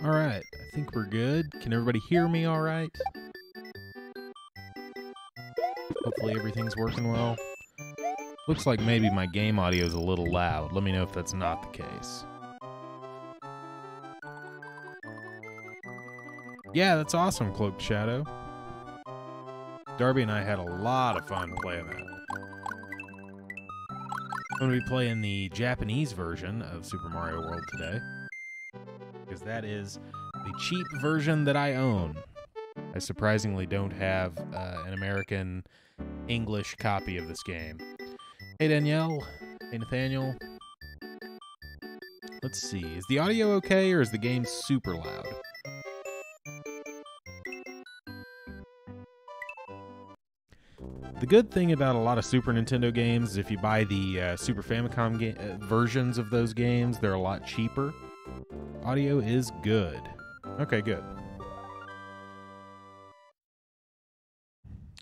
Alright, I think we're good. Can everybody hear me alright? Hopefully everything's working well. Looks like maybe my game audio is a little loud. Let me know if that's not the case. Yeah, that's awesome, Cloaked Shadow. Darby and I had a lot of fun playing that. I'm going to be playing the Japanese version of Super Mario World today, because that is the cheap version that I own. I surprisingly don't have an American English copy of this game. Hey Danielle, hey Nathaniel. Let's see, is the audio okay or is the game super loud? The good thing about a lot of Super Nintendo games is if you buy the Super Famicom versions of those games, they're a lot cheaper. Audio is good. Okay, good.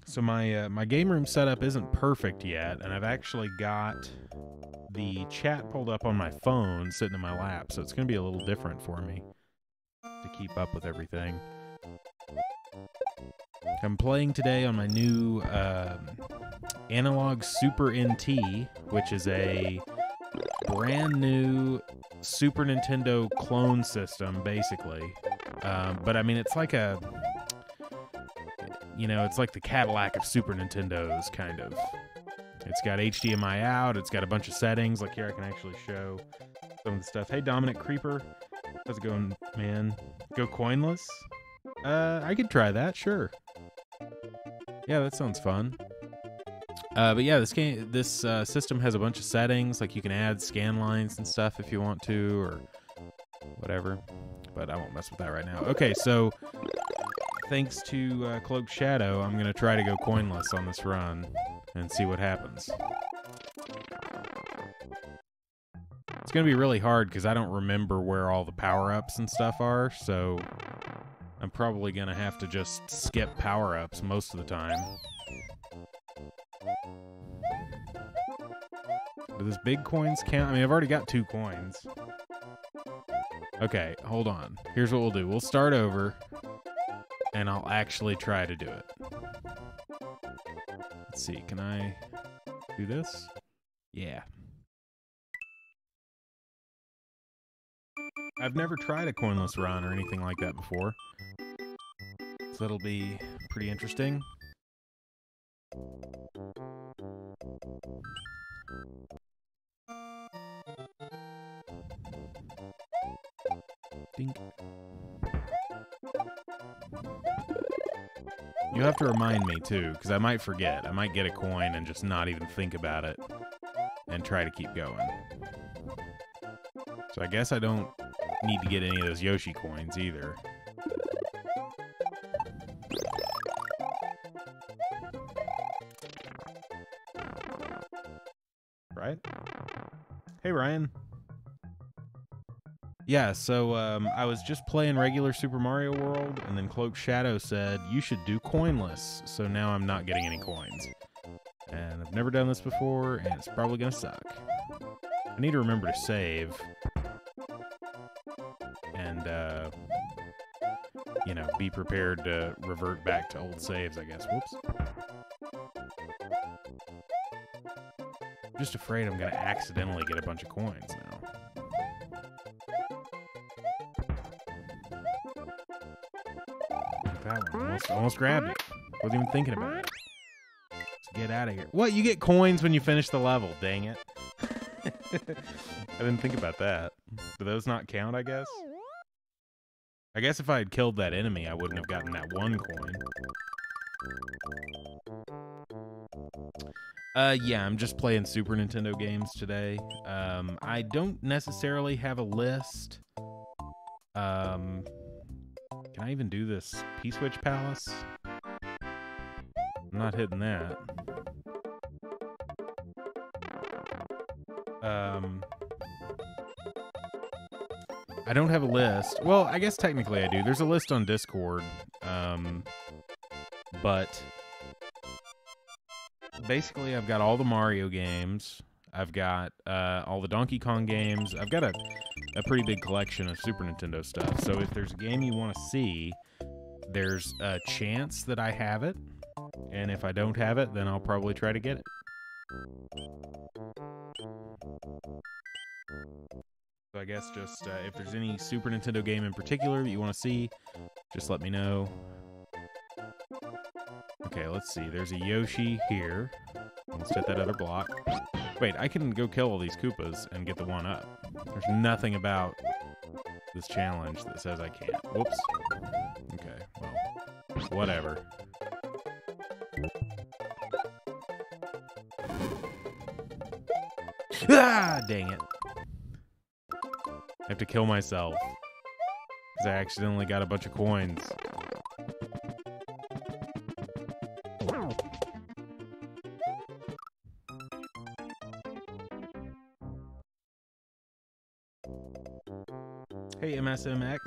So my game room setup isn't perfect yet, and I've actually got the chat pulled up on my phone sitting in my lap, so it's going to be a little different for me to keep up with everything. I'm playing today on my new Analog Super NT, which is a brand new Super Nintendo clone system, basically. But I mean, it's like a, you know, it's like the Cadillac of Super Nintendos, kind of. It's got HDMI out, it's got a bunch of settings. Like here, I can actually show some of the stuff. Hey, Dominic Creeper. How's it going, man? Go coinless? I could try that, sure. Yeah, that sounds fun. But yeah, this system has a bunch of settings, like you can add scan lines and stuff if you want to, or whatever. But I won't mess with that right now. Okay, so thanks to Cloaked Shadow, I'm gonna try to go coinless on this run and see what happens. It's gonna be really hard because I don't remember where all the power-ups and stuff are, so I'm probably gonna have to just skip power-ups most of the time. Do those big coins count? I mean, I've already got 2 coins. Okay, hold on. Here's what we'll do. We'll start over, and I'll actually try to do it. Let's see, can I do this? Yeah. I've never tried a coinless run or anything like that before, so that'll be pretty interesting. Dink. You have to remind me too, because I might forget. I might get a coin and just not even think about it and try to keep going. So I guess I don't need to get any of those Yoshi coins either. Right? Hey, Ryan. Yeah, so I was just playing regular Super Mario World, and then Cloaked Shadow said, you should do coinless, so now I'm not getting any coins. And I've never done this before, and it's probably gonna suck. I need to remember to save. And, you know, be prepared to revert back to old saves, I guess. Whoops. I'm just afraid I'm gonna accidentally get a bunch of coins now. That one almost grabbed it. Wasn't even thinking about it. Let's get out of here. What? You get coins when you finish the level. Dang it. I didn't think about that. Do those not count, I guess? I guess if I had killed that enemy, I wouldn't have gotten that 1 coin. Yeah, I'm just playing Super Nintendo games today. I don't necessarily have a list. Can I even do this P-Switch Palace? I'm not hitting that. I don't have a list. Well, I guess technically I do. There's a list on Discord. But basically I've got all the Mario games. I've got all the Donkey Kong games. I've got a a pretty big collection of Super Nintendo stuff. So if there's a game you want to see, there's a chance that I have it. And if I don't have it, then I'll probably try to get it. So I guess just if there's any Super Nintendo game in particular that you want to see, just let me know. Okay, let's see. There's a Yoshi here. Let's hit that other block. Wait, I can go kill all these Koopas and get the one up. There's nothing about this challenge that says I can't. Whoops. Okay, well, whatever. Ah, dang it. I have to kill myself because I accidentally got a bunch of coins. Hey, MSMX.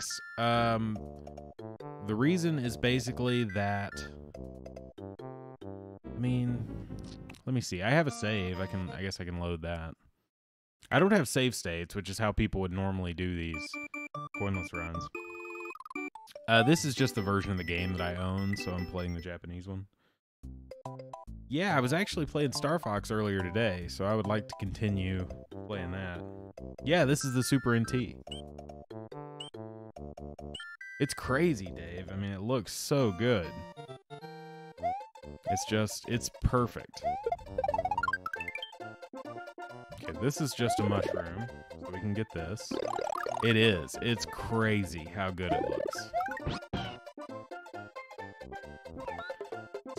The reason is basically that, I mean, let me see. I have a save. I guess I can load that. I don't have save states, which is how people would normally do these coinless runs. This is just the version of the game that I own, so I'm playing the Japanese one. Yeah, I was actually playing Star Fox earlier today, so I would like to continue playing that. Yeah, this is the Super NT. It's crazy, Dave. I mean, it looks so good. It's perfect. Okay, this is just a mushroom, so we can get this. It is. It's crazy how good it looks.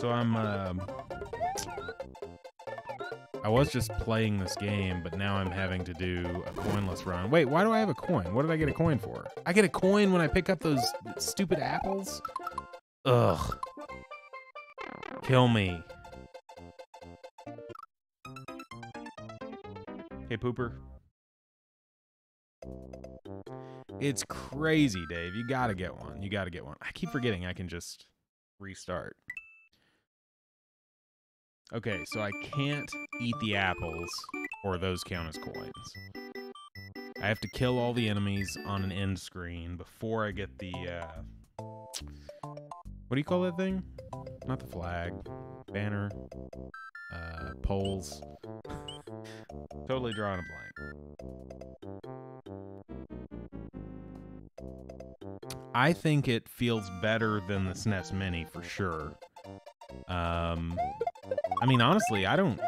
So I was just playing this game, but now I'm having to do a coinless run. Wait, why do I have a coin? What did I get a coin for? I get a coin when I pick up those stupid apples? Ugh. Kill me. Hey, Pooper. It's crazy, Dave. You gotta get one. You gotta get one. I keep forgetting I can just restart. Okay, so I can't eat the apples, or those count as coins. I have to kill all the enemies on an end screen before I get the, what do you call that thing? Not the flag. Banner. Poles. Totally drawing a blank. I think it feels better than the SNES Mini for sure. I mean, honestly, I don't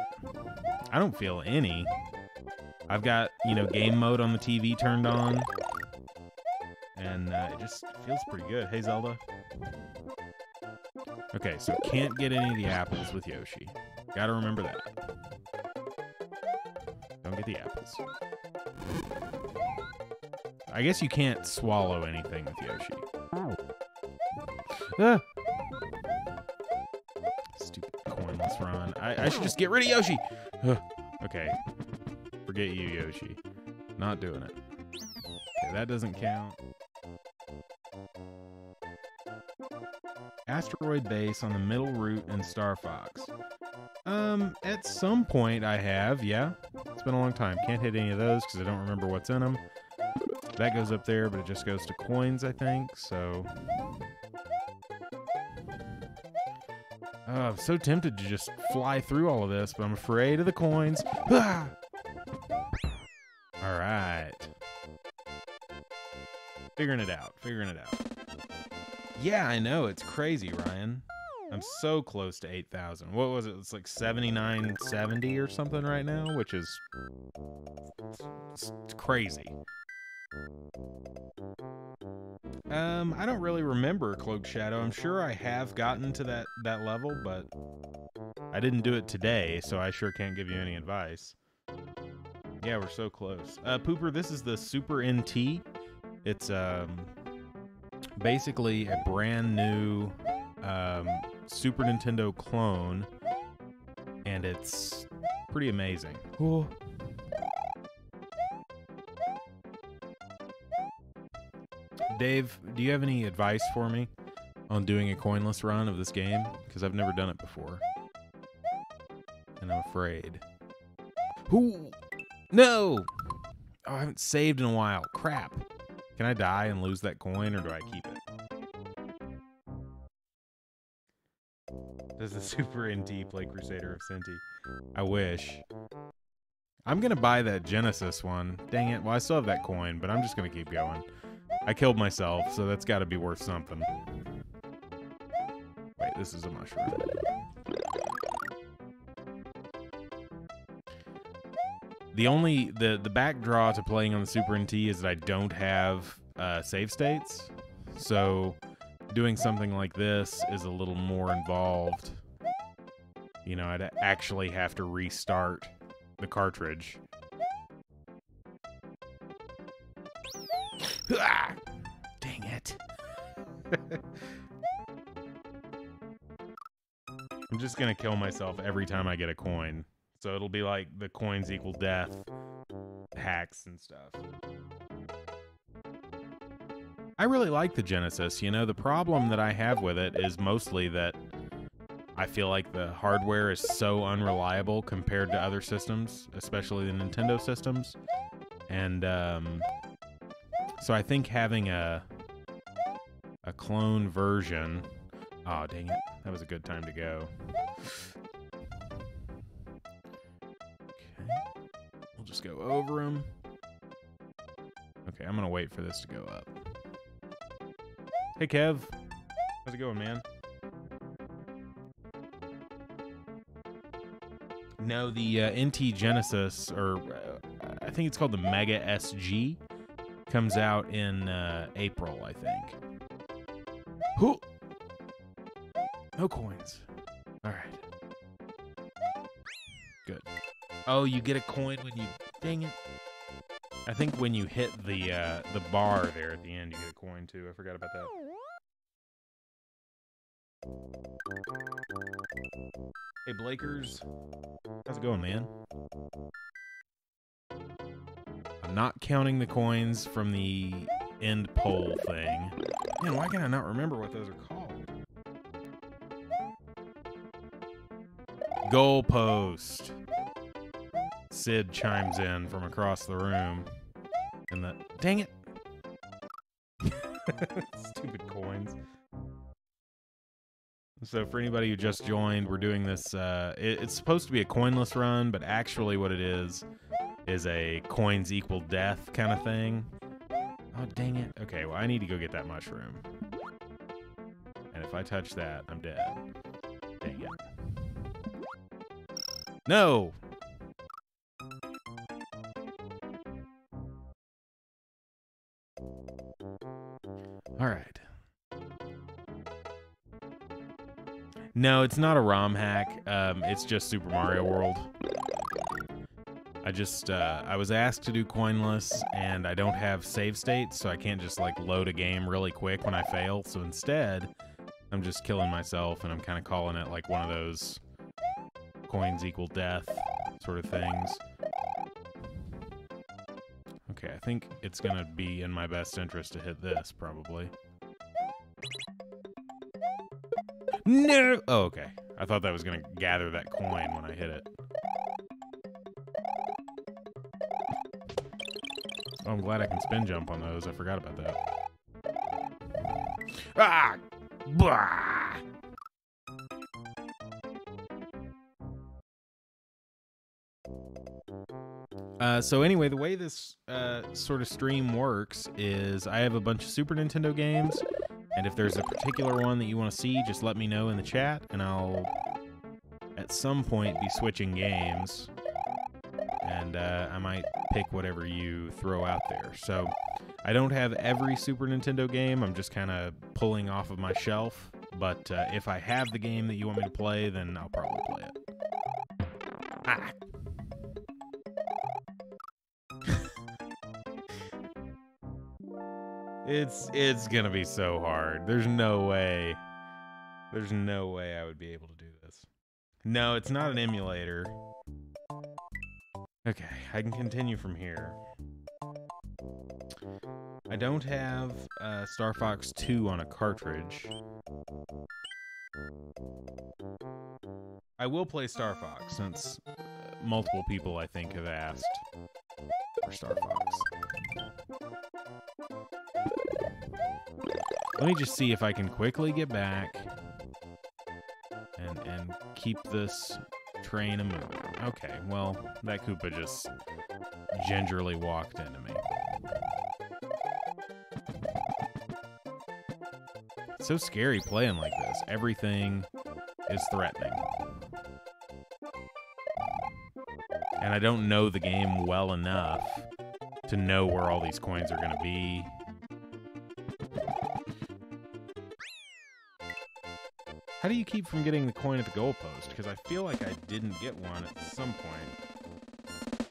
feel any. I've got, you know, game mode on the TV turned on, and it just feels pretty good. Hey, Zelda. Okay, so can't get any of the apples with Yoshi. Gotta remember that. Don't get the apples. I guess you can't swallow anything with Yoshi. Ah! Stupid coinless run. I should just get rid of Yoshi! Okay. Forget you, Yoshi. Not doing it. Okay, that doesn't count. Asteroid base on the middle route in Star Fox. At some point I have, yeah. It's been a long time. Can't hit any of those because I don't remember what's in them. That goes up there, but it just goes to coins, I think, so... I'm so tempted to just fly through all of this, but I'm afraid of the coins. Ah! Alright. Figuring it out. Yeah, I know. It's crazy, Ryan. I'm so close to 8,000. What was it? It's like 7,970 or something right now, which is it's crazy. I don't really remember Cloak Shadow. I'm sure I have gotten to that level, but I didn't do it today, so I sure can't give you any advice. Yeah, we're so close. Pooper, this is the Super NT. It's basically a brand new Super Nintendo clone, and it's pretty amazing. Ooh. Dave, do you have any advice for me on doing a coinless run of this game? Because I've never done it before, and I'm afraid. Ooh, no! Oh, I haven't saved in a while. Crap. Can I die and lose that coin, or do I keep it? Does the Super NT play Crusader of Sinti? I wish. I'm going to buy that Genesis one. Dang it. Well, I still have that coin, but I'm just going to keep going. I killed myself, so that's got to be worth something. Wait, this is a mushroom. The back draw to playing on the Super NT is that I don't have save states. So doing something like this is a little more involved. You know, I'd actually have to restart the cartridge. Ah! Dang it. I'm just gonna kill myself every time I get a coin. So it'll be like the coins equal death hacks and stuff. I really like the Genesis. You know, the problem that I have with it is mostly that I feel like the hardware is so unreliable compared to other systems, especially the Nintendo systems. And so I think having a clone version... Oh, dang it. That was a good time to go. Okay. We'll just go over them. Okay, I'm going to wait for this to go up. Hey, Kev. How's it going, man? No, the NT Genesis, or I think it's called the Mega SG, comes out in April, I think. Who? No coins. All right. Good. Oh, you get a coin when you... Dang it. I think when you hit the bar there at the end, you get a coin, too. I forgot about that. Hey, Blakers. How's it going, man? I'm not counting the coins from the end pole thing. Man, why can I not remember what those are called? Goalpost. Sid chimes in from across the room. And the... Dang it! Stupid coins. So for anybody who just joined, we're doing this, it's supposed to be a coinless run, but actually what it is a coins equal death kind of thing. Oh, dang it. Okay, well, I need to go get that mushroom. And if I touch that, I'm dead. Dang it. No! All right. No, it's not a ROM hack. It's just Super Mario World. I was asked to do coinless, and I don't have save states, so I can't just, like, load a game really quick when I fail. So instead, I'm just killing myself, and I'm kind of calling it, like, one of those coins equal death sort of things. Okay, I think it's going to be in my best interest to hit this, probably. No! Oh, okay. I thought that was going to gather that coin when I hit it. Oh, I'm glad I can spin jump on those. I forgot about that. Ah! Blah! So anyway, the way this sort of stream works is I have a bunch of Super Nintendo games, and if there's a particular one that you want to see, just let me know in the chat, and I'll at some point be switching games, and I might pick whatever you throw out there. So I don't have every Super Nintendo game. I'm just kind of pulling off of my shelf, but if I have the game that you want me to play, then I'll probably play it. Ah! It's gonna be so hard. There's no way I would be able to do this. No, it's not an emulator. Okay, I can continue from here. I don't have Star Fox 2 on a cartridge. I will play Star Fox since multiple people, I think, have asked. for Star Fox. Let me just see if I can quickly get back and keep this train a moving. Okay, well, that Koopa just gingerly walked into me. It's so scary playing like this. Everything is threatening. And I don't know the game well enough to know where all these coins are going to be. How do you keep from getting the coin at the goalpost? Because I feel like I didn't get one at some point.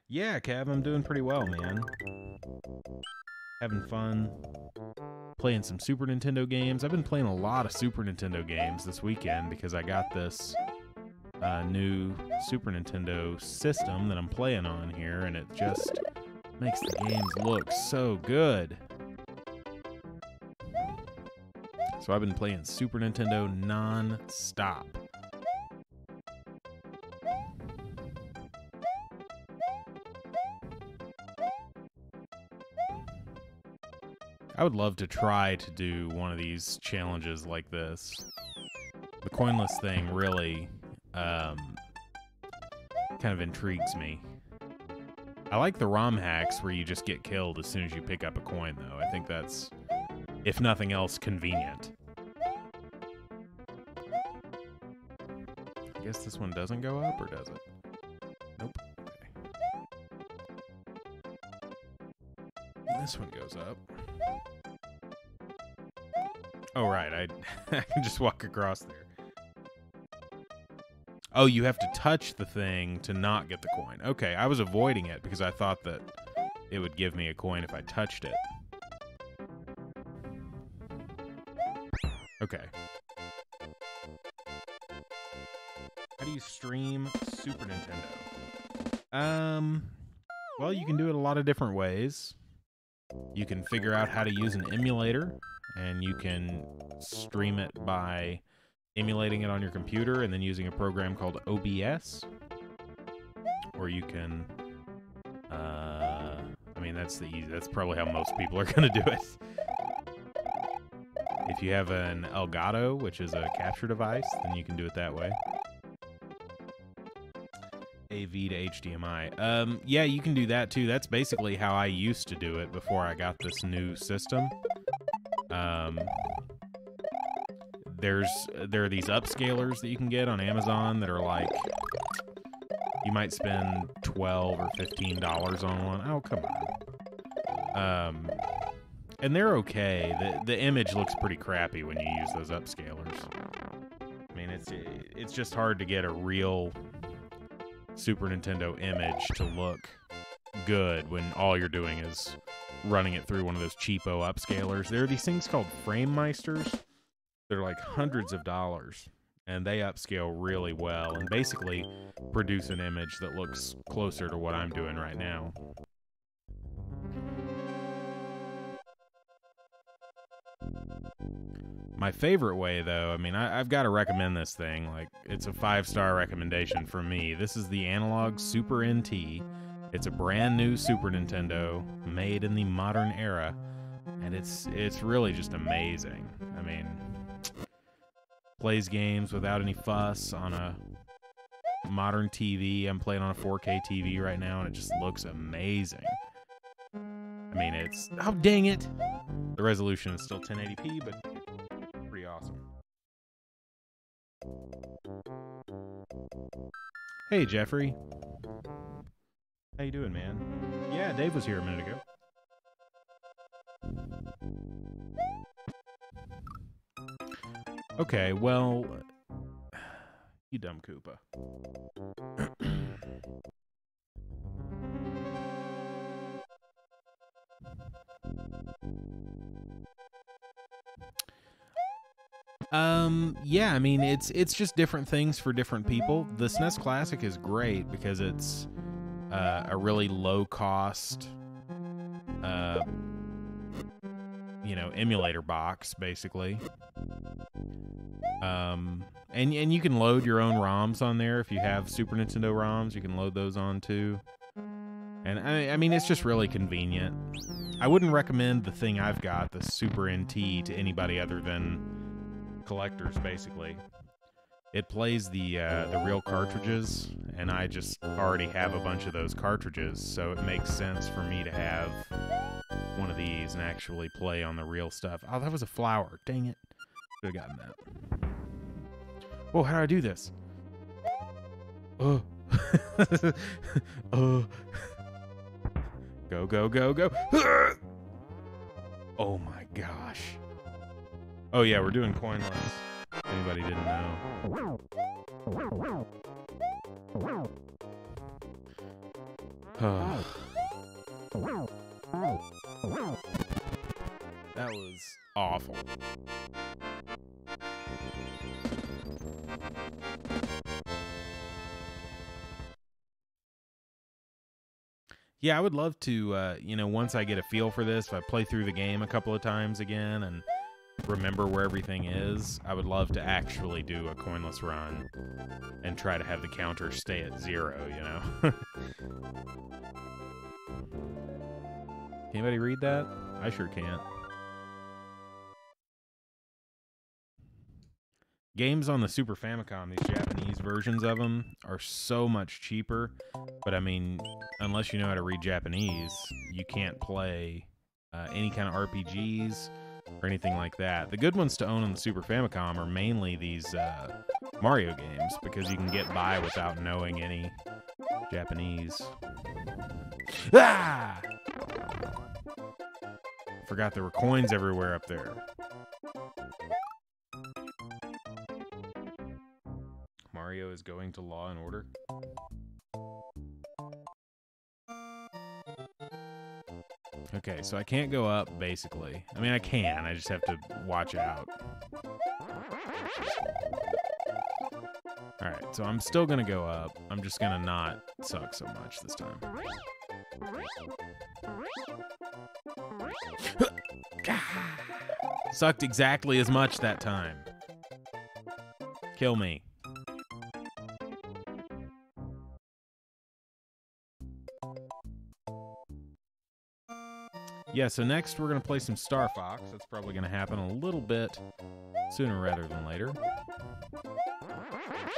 Yeah, Cav, I'm doing pretty well, man. Having fun. Playing some Super Nintendo games. I've been playing a lot of Super Nintendo games this weekend because I got this new Super Nintendo system that I'm playing on here, and it just makes the games look so good. So I've been playing Super Nintendo non-stop. I would love to try to do one of these challenges like this. The coinless thing really kind of intrigues me. I like the ROM hacks where you just get killed as soon as you pick up a coin, though. I think that's, if nothing else, convenient. I guess this one doesn't go up, or does it? Nope. Okay. This one goes up. Oh, right. I can just walk across there. Oh, you have to touch the thing to not get the coin. Okay, I was avoiding it because I thought that it would give me a coin if I touched it. Okay. How do you stream Super Nintendo? Well, you can do it a lot of different ways. You can figure out how to use an emulator, and you can stream it by emulating it on your computer and then using a program called OBS. Or you can, I mean, that's probably how most people are going to do it. If you have an Elgato, which is a capture device, then you can do it that way. AV to HDMI. Yeah, you can do that too. That's basically how I used to do it before I got this new system. There are these upscalers that you can get on Amazon that are like, you might spend $12 or $15 on one. Oh, come on. And they're okay. The image looks pretty crappy when you use those upscalers. I mean, it's just hard to get a real Super Nintendo image to look good when all you're doing is running it through one of those cheapo upscalers. There are these things called frame meisters. They're like hundreds of dollars, and they upscale really well and basically produce an image that looks closer to what I'm doing right now. My favorite way, though, I mean, I've got to recommend this thing. Like, it's a 5-star recommendation from me. This is the Analog Super NT. It's a brand new Super Nintendo made in the modern era, and it's really just amazing. I mean, plays games without any fuss on a modern TV. I'm playing on a 4K TV right now, and it just looks amazing. I mean, it's... Oh, dang it! The resolution is still 1080p, but pretty awesome. Hey, Jeffrey. How you doing, man? Yeah, Dave was here a minute ago. Okay, well... You dumb Koopa. Yeah, I mean, it's just different things for different people. The SNES Classic is great because it's a really low-cost, you know, emulator box, basically. And you can load your own ROMs on there if you have Super Nintendo ROMs. You can load those on too. And I mean, it's just really convenient. I wouldn't recommend the thing I've got, the Super NT, to anybody other than collectors, basically. It plays the real cartridges, and I just already have a bunch of those cartridges, so it makes sense for me to have one of these and actually play on the real stuff. Oh, that was a flower. Dang it. Should have gotten that. Oh, how do I do this? Oh. Oh. Go, go, go, go. Oh my gosh. Oh yeah, we're doing coinless. If anybody didn't know. That was awful. Yeah, I would love to, once I get a feel for this, if I play through the game a couple of times again and remember where everything is, I would love to actually do a coinless run and try to have the counter stay at 0, you know? Can anybody read that? I sure can't. Games on the Super Famicom, these Japanese versions of them, are so much cheaper. But I mean, unless you know how to read Japanese, you can't play any kind of RPGs or anything like that. The good ones to own on the Super Famicom are mainly these Mario games, because you can get by without knowing any Japanese. Ah! Forgot there were coins everywhere up there. Mario is going to Law and Order. Okay, so I can't go up, basically. I mean, I can. I just have to watch out. Alright, so I'm still going to go up. I'm just going to not suck so much this time. Sucked exactly as much that time. Kill me. Yeah, so next we're going to play some Star Fox. That's probably going to happen a little bit sooner rather than later.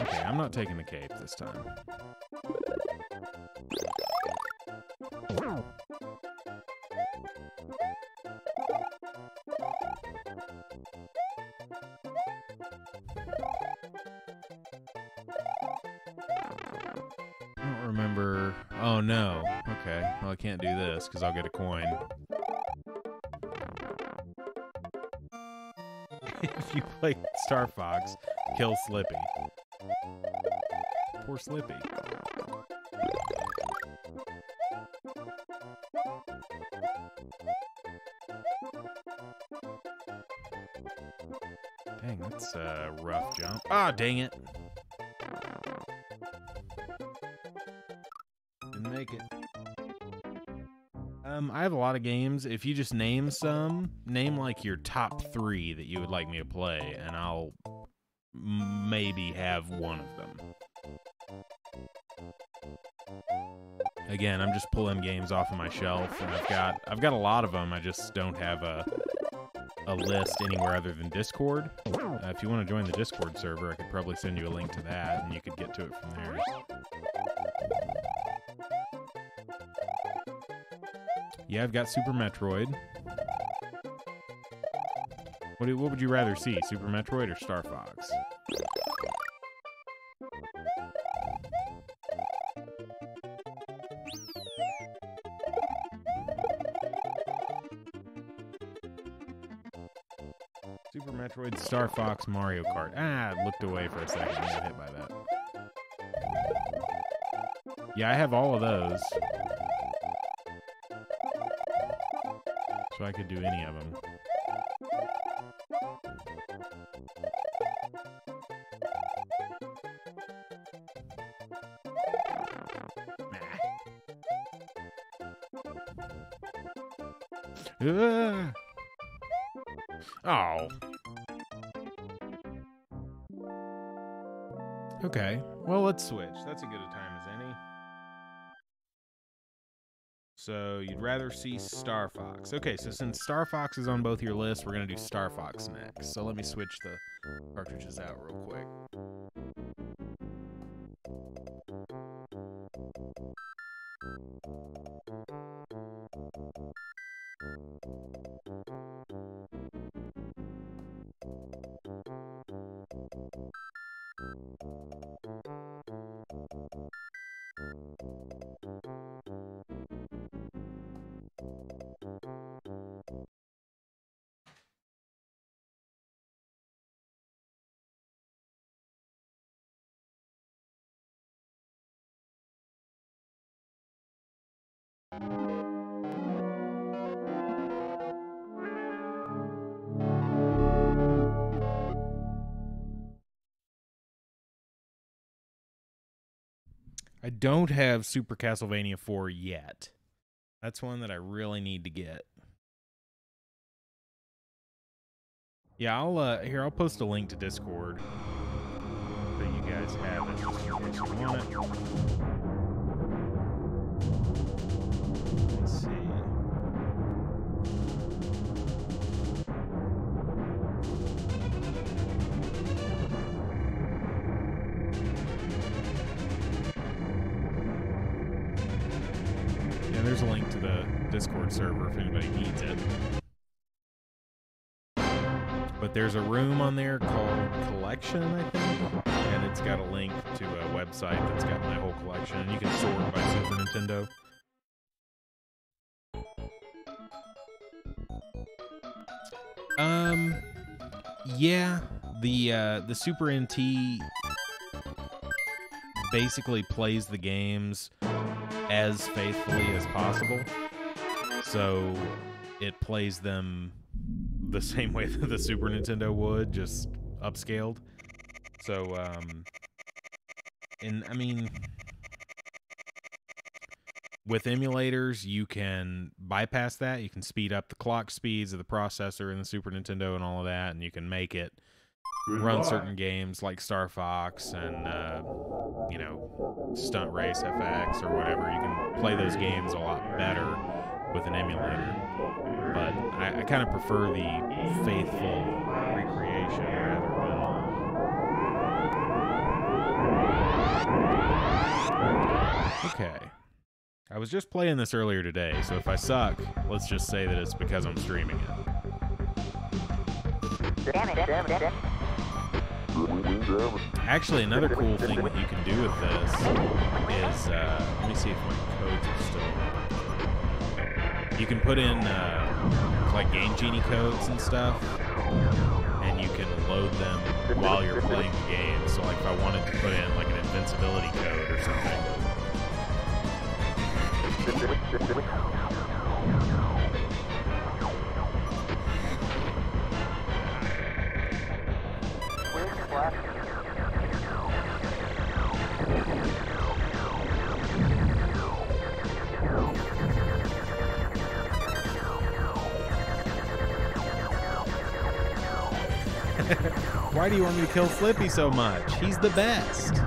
Okay, I'm not taking the cape this time. I don't remember. Oh, no. Okay, well, I can't do this because I'll get a coin. If you play Star Fox, kill Slippy. Poor Slippy. Dang, that's a rough jump. Ah, dang it. Didn't make it. I have a lot of games. If you just name some, name like your top 3 that you would like me to play, and I'll maybe have one of them. Again, I'm just pulling games off of my shelf, and I've got a lot of them. I just don't have a list anywhere other than Discord. If you want to join the Discord server, I could probably send you a link to that, and you could get to it from there. Yeah, I've got Super Metroid. What would you rather see, Super Metroid or Star Fox? Super Metroid, Star Fox, Mario Kart. Ah, I looked away for a second and got hit by that. Yeah, I have all of those. So I could do any of them. Oh. Okay, well, let's switch. That's a good a time as any. So you'd rather see Star Fox. Okay, so since Star Fox is on both your lists, we're going to do Star Fox next. So let me switch the cartridges out real quick. I don't have Super Castlevania 4 yet. That's one that I really need to get. Yeah, I'll post a link to Discord so you guys have it just in case you want it. Let's see. Yeah, there's a link to the Discord server if anybody needs it. But there's a room on there called Collection, I think, and it's got a link to a website that's got my whole collection, and you can sort by Super Nintendo. Yeah, the Super NT basically plays the games as faithfully as possible, so it plays them the same way that the Super Nintendo would, just upscaled. So, and I mean, with emulators, you can bypass that. You can speed up the clock speeds of the processor in the Super Nintendo and all of that, and you can make it run certain games like Star Fox and, you know, Stunt Race FX or whatever. You can play those games a lot better with an emulator. But I kind of prefer the faithful recreation rather than... Okay. I was just playing this earlier today, so if I suck, let's just say that it's because I'm streaming it. Actually, another cool thing that you can do with this is, let me see if my codes are still... You can put in, like, Game Genie codes and stuff, and you can load them while you're playing the game. So, like, if I wanted to put in, like, an invincibility code or something... Why do you want me to kill Flippy so much? He's the best. Ooh.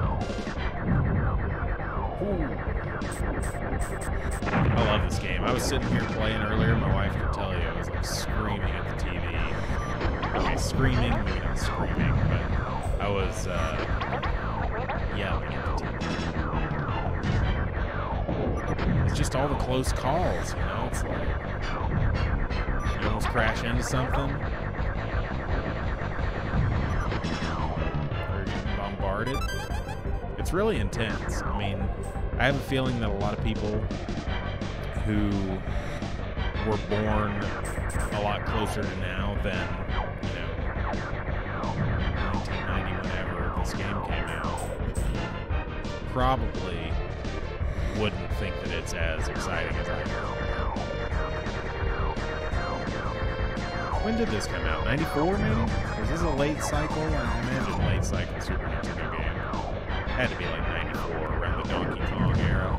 I love this game. I was sitting here playing earlier. My wife could tell you I was like screaming at the TV. Okay, screaming, maybe not screaming, but I was yelling at the TV. It's just all the close calls, you know? It's like you almost crash into something. It's really intense. I mean, I have a feeling that a lot of people who were born a lot closer to now than, you know, 1990, whenever this game came out, probably wouldn't think that it's as exciting as I do. When did this come out? 94 maybe? Was this a late cycle? I imagine late cycle Super Nintendo game. Had to be like 94, around the Donkey Kong era.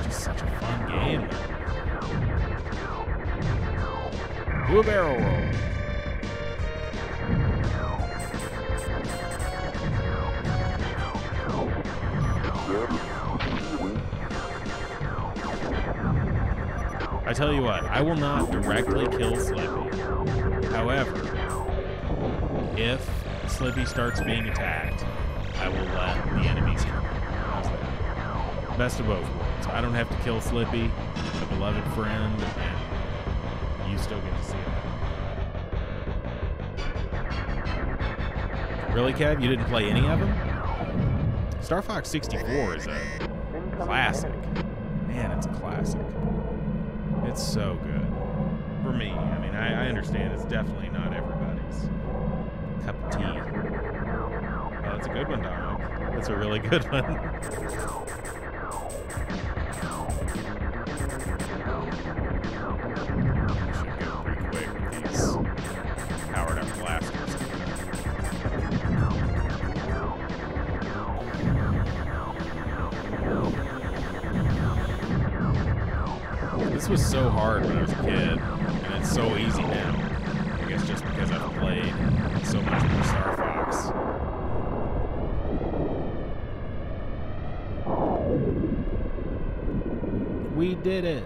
Just such a fun game. Do a barrel roll. I tell you what, I will not directly kill Slippy. However, if Slippy starts being attacked, I will let the enemies kill him. How's that? Best of both worlds. I don't have to kill Slippy, a beloved friend, and you still get to see it. Really, Kev? You didn't play any of them? Star Fox 64 is a classic. Man, it's a classic. It's so good. For me. I mean, I understand it's definitely not everybody's cup of tea. Oh, that's a good one, Dominic. That's a really good one. Should go pretty quick with these powered up blasters. This was so hard when I was a kid, and it's so easy now. I guess just because I've played so much more Star Fox. We did it!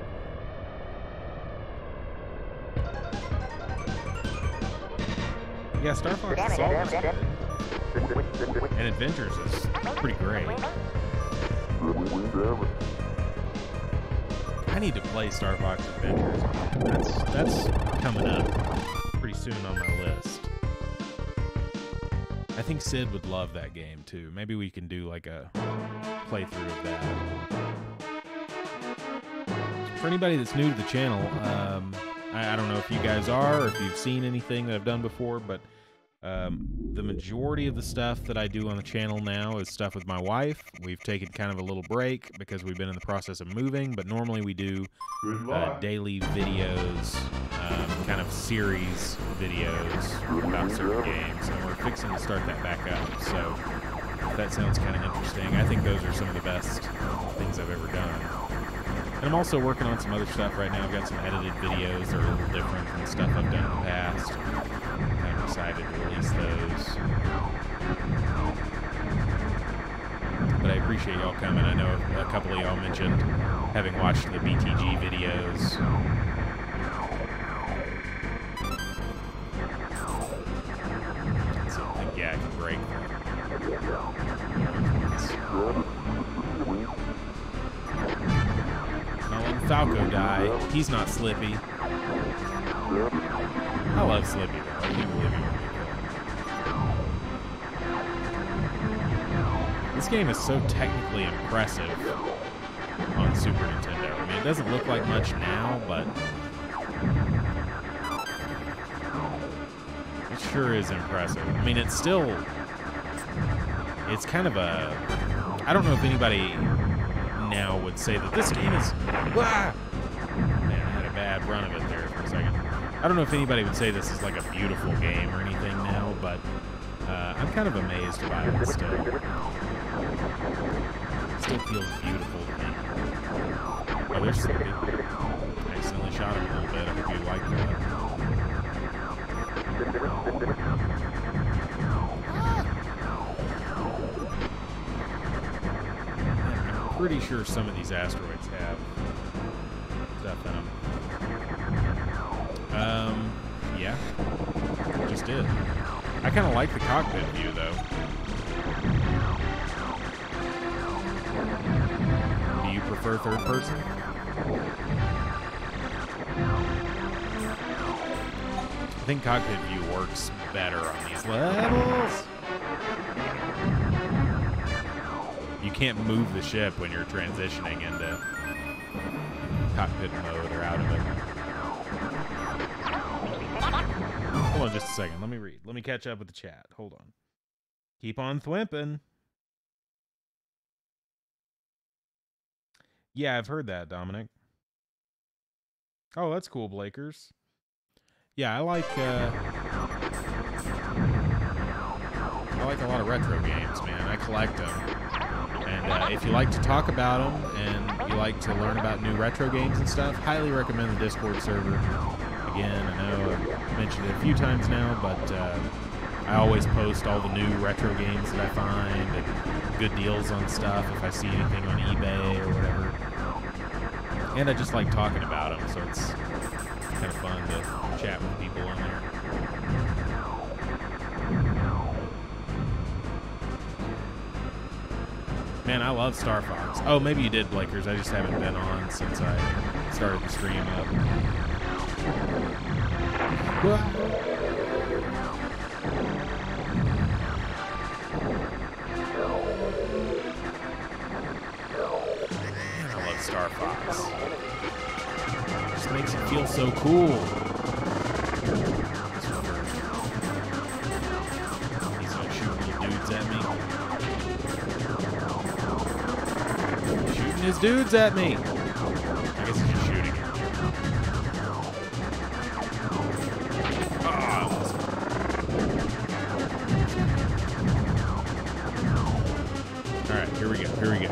Yeah, Star Fox Assault was good. And Adventures is pretty great. I need to play Star Fox Adventures. That's coming up pretty soon on my list. I think Sid would love that game too. Maybe we can do like a playthrough of that. For anybody that's new to the channel, I don't know if you guys are or if you've seen anything that I've done before, but the majority of the stuff that I do on the channel now is stuff with my wife. We've taken kind of a little break because we've been in the process of moving, but normally we do daily videos, kind of series videos about certain games, and we're fixing to start that back up. So if that sounds kind of interesting. I think those are some of the best things I've ever done. And I'm also working on some other stuff right now. I've got some edited videos that are a little different from the stuff I've done in the past. I'm excited to release those. But I appreciate y'all coming. I know a couple of y'all mentioned having watched the BTG videos. So I think, yeah, I can break them. Not letting Falco die. He's not Slippy. I love Slippy though. I do believe he would be. This game is so technically impressive on Super Nintendo. I mean, it doesn't look like much now, but it sure is impressive. I mean, it's kind of a, I don't know if anybody now would say that this game is, man, I had a bad run of it there for a second. I don't know if anybody would say this is like a beautiful game or anything now, but I'm kind of amazed by it still. It still feels beautiful to me. Oh, there's Slippy. I accidentally shot him a little bit. I hope you like that. I'm pretty sure some of these asteroids have stuff in them. Yeah. Just did. I kind of like the cockpit view, though. Do you prefer third person? I think cockpit view works better on these levels. You can't move the ship when you're transitioning into cockpit mode or out of it. Hold on just a second. Let me read. Let me catch up with the chat. Hold on. Keep on thwimping. Yeah, I've heard that, Dominic. Oh, that's cool, Blakers. Yeah, I like a lot of retro games, man. I collect them. And if you like to talk about them and you like to learn about new retro games and stuff, highly recommend the Discord server. Again, I know I've mentioned it a few times now, but I always post all the new retro games that I find and good deals on stuff if I see anything on eBay or whatever. And I just like talking about them, so it's kind of fun to chat with people on there. Man, I love Star Fox. Oh, maybe you did, Blakers. I just haven't been on since I started the stream up. Man, I love Star Fox. It just makes it feel so cool. He's gonna shoot little dudes at me. Shooting his dudes at me. I guess he's just shooting. Alright, here we go. Here we go.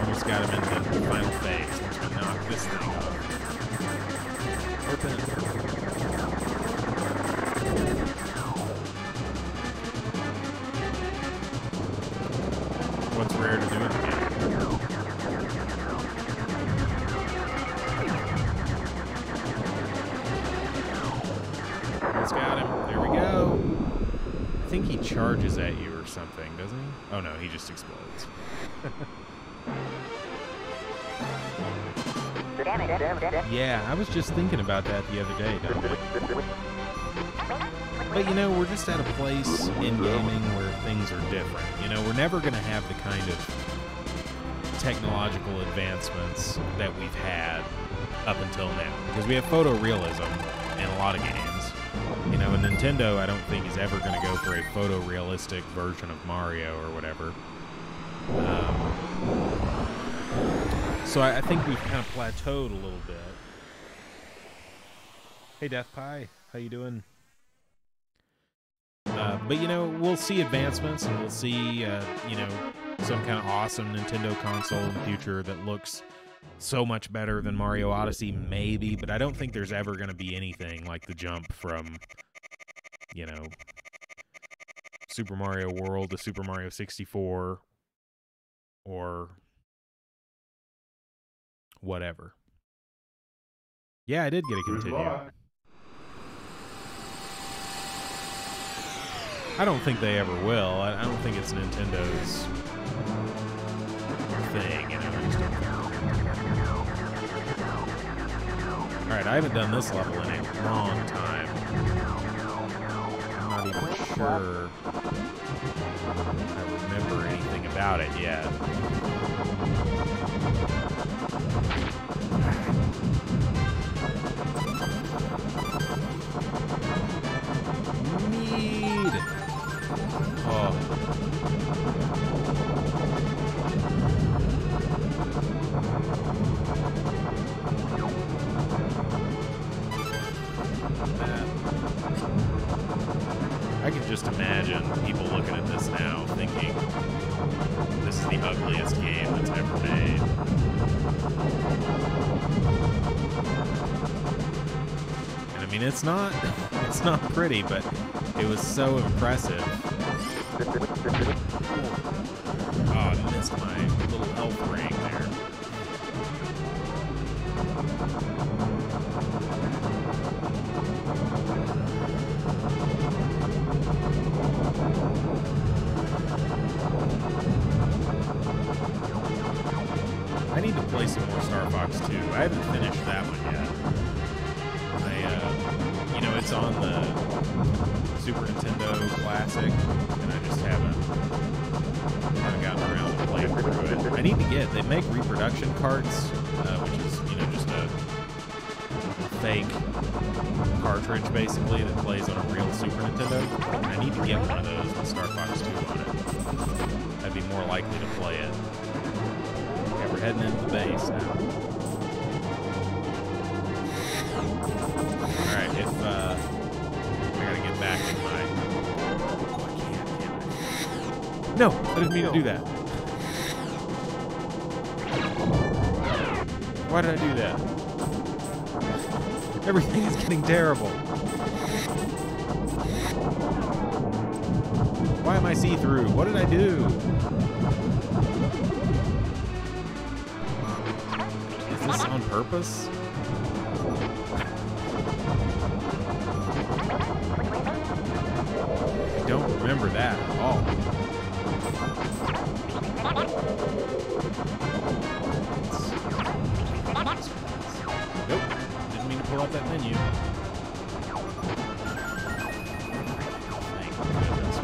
Almost got him into the final phase. Once we knock this thing off. Open. What's rare to do in the game? Almost got him. There we go. I think he charges at you or something, doesn't he? Oh no, he just explodes. Yeah, I was just thinking about that the other day, Duncan. But you know, we're just at a place in gaming where things are different. You know, we're never going to have the kind of technological advancements that we've had up until now. Because we have photorealism in a lot of games. You know, and Nintendo, I don't think, is ever going to go for a photorealistic version of Mario or whatever. So I think we've kind of plateaued a little bit. Hey, Death Pie, how you doing? But, you know, we'll see advancements, and we'll see, you know, some kind of awesome Nintendo console in the future that looks so much better than Mario Odyssey, maybe, but I don't think there's ever going to be anything like the jump from, you know, Super Mario World to Super Mario 64 or whatever. Yeah, I did get a continue. I don't think they ever will. I don't think it's Nintendo's thing, you know. I just don't think. Alright, I haven't done this level in a long time. I'm not even sure I remember anything about it yet. Need. Oh. I can just imagine people looking at this now thinking this is the ugliest game that's ever made. And I mean, it's not pretty, but it was so impressive. Oh, I missed my little health ring there. I need to play some more Star Fox 2. I haven't finished that one yet. You know, it's on the Super Nintendo Classic, and I just haven't gotten around to playing through it. I need to they make reproduction carts, which is, you know, just a fake cartridge, basically, that plays on a real Super Nintendo. And I need to get one of those with Star Fox 2 on it. I'd be more likely to play it. Okay, we're heading into the base now. Alright, if, I gotta get back in my... Oh, I can't I? No! I didn't mean to do that. Why did I do that? Everything is getting terrible. Why am I see-through? What did I do? On purpose? I don't remember that at all. Nope. Didn't mean to pull up that menu. Thank goodness.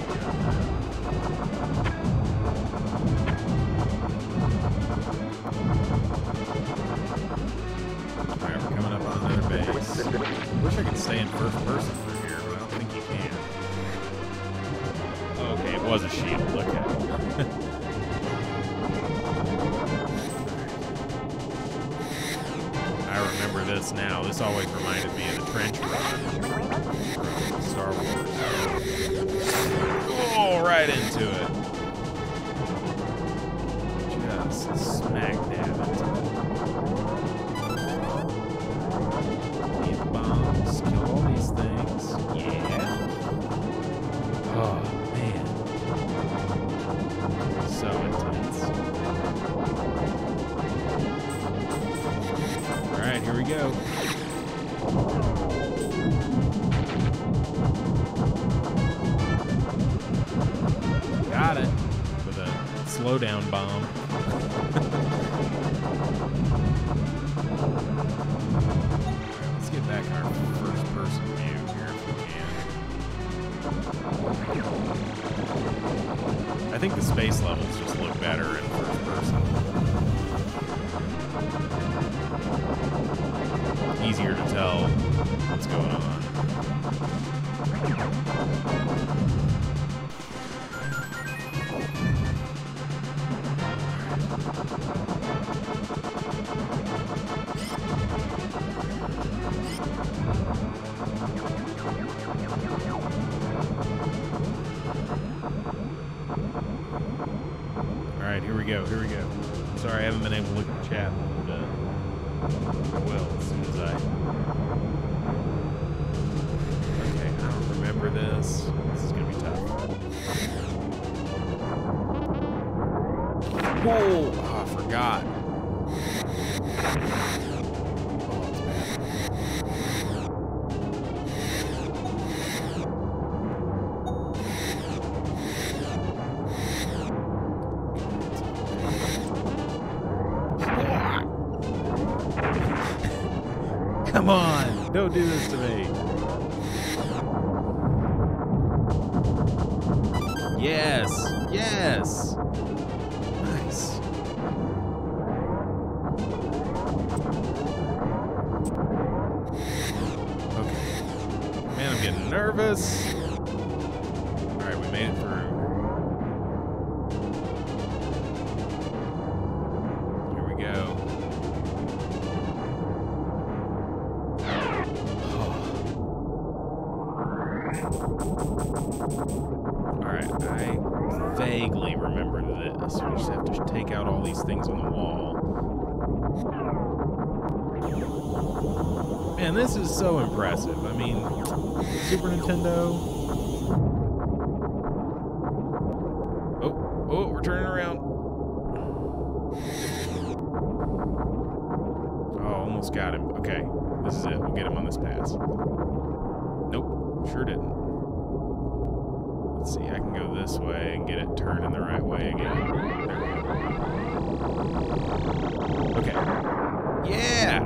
Alright, we're coming up on another base. Wish I could stay in first person through here, but I don't think you can. Okay, it was a shield. Look at it. I remember this now. This always reminded me of the trench run from Star Wars. Oh, right into it. Just smack dab into it. Need the bombs. Kill all these things. Yeah. Oh, man. So intense. Alright, here we go. Got it. With a slowdown bomb. Let's get back our first person view here if we can. I think the space levels just look better in first person. Easier to tell what's going on. Alright, here we go, here we go. Sorry, I haven't been able to look at the chat. I will as soon as I... Okay, I don't remember this. This is gonna be tough. Whoa! Oh, I forgot. Come on! Don't do this to me. Yes! Yes! Nice. Okay. Man, I'm getting nervous. Alright, we made it through. Here we go. Alright, I vaguely remember this. We just have to take out all these things on the wall. Man, this is so impressive. I mean, Super Nintendo. Oh, we're turning around. Oh, almost got him. Okay, this is it. We'll get him on this pass. Nope, sure didn't. Let's see, I can go this way and get it turning the right way again. Okay. Yeah!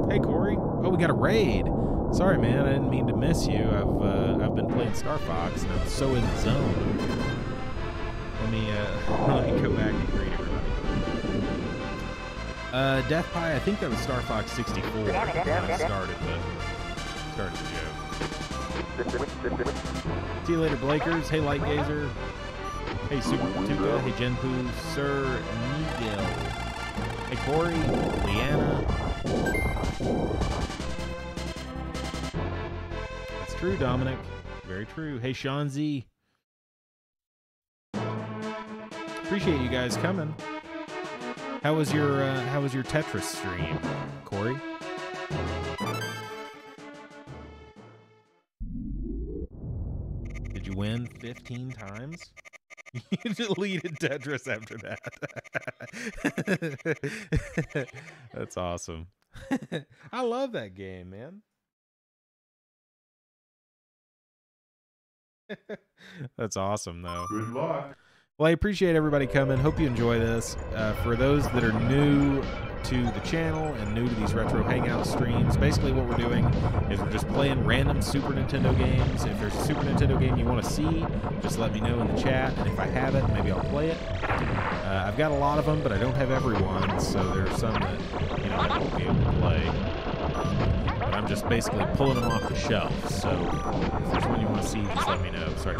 Hey, Corey. Oh, we got a raid. Sorry, man. I didn't mean to miss you. I've been playing Star Fox, and I'm so in the zone. Let me go back and greet everybody. Death Pie, I think that was Star Fox 64 when I started the joke. See you later, Blakers. Hey, Light Gazer. Hey, Super Tuka. Hey, Genpoo. Sir Nigel. Hey, Corey. Leanna. That's true, Dominic. Very true. Hey, Sean Z. Appreciate you guys coming. How was your Tetris stream, Corey? Did you win 15 times? You deleted Tetris after that. That's awesome. I love that game, man. That's awesome, though. Good luck. Well, I appreciate everybody coming. Hope you enjoy this. For those that are new to the channel and new to these retro Hangout streams, basically what we're doing is we're just playing random Super Nintendo games. If there's a Super Nintendo game you want to see, just let me know in the chat, and if I have it, maybe I'll play it. I've got a lot of them, but I don't have everyone, so there's some that I won't be able to play. But I'm just basically pulling them off the shelf. So if there's one you want to see, just let me know. Sorry.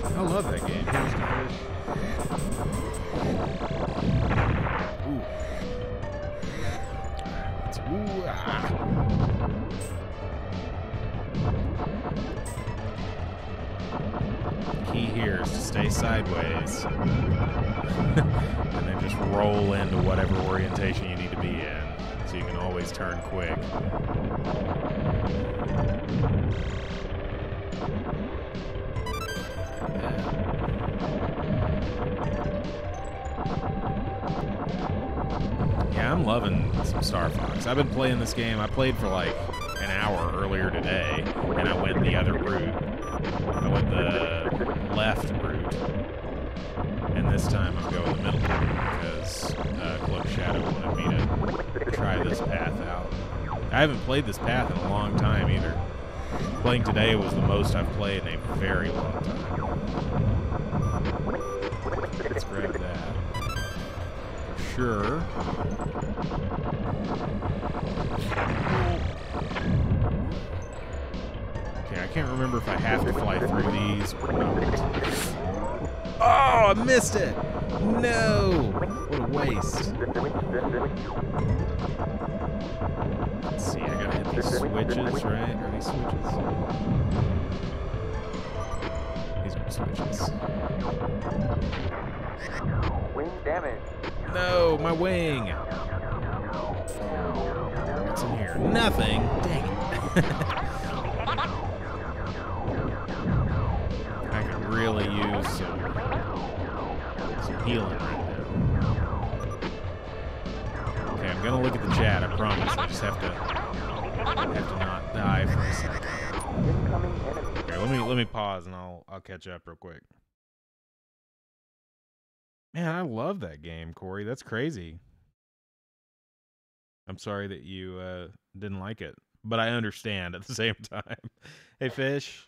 I love that game. Here's the fish. Ooh. Ooh, ah. Key here is to stay sideways. And then just roll into whatever orientation you need to be in. So you can always turn quick. Yeah, I'm loving some Star Fox. I've been playing this game. I played for like an hour earlier today, and I went the other route. I went the left route, and this time I'm going the middle route because Cloak Shadow wanted me to try this path out. I haven't played this path in a long time either. Playing today was the most I've played in a very long time. Let's grab that. For sure. Okay, I can't remember if I have to fly through these or not. Oh, I missed it! No! What a waste. Let's see, I gotta hit these switches, right? Are these switches? These are switches. Wing damage. No, my wing! What's in here? Nothing! Dang it. I could really use some healing right now. Okay, I'm gonna look at the chat, I promise. I just have to not die for a second. Here, let me pause and I'll catch up real quick. Man, I love that game, Corey. That's crazy. I'm sorry that you didn't like it, but I understand at the same time. Hey, Fish.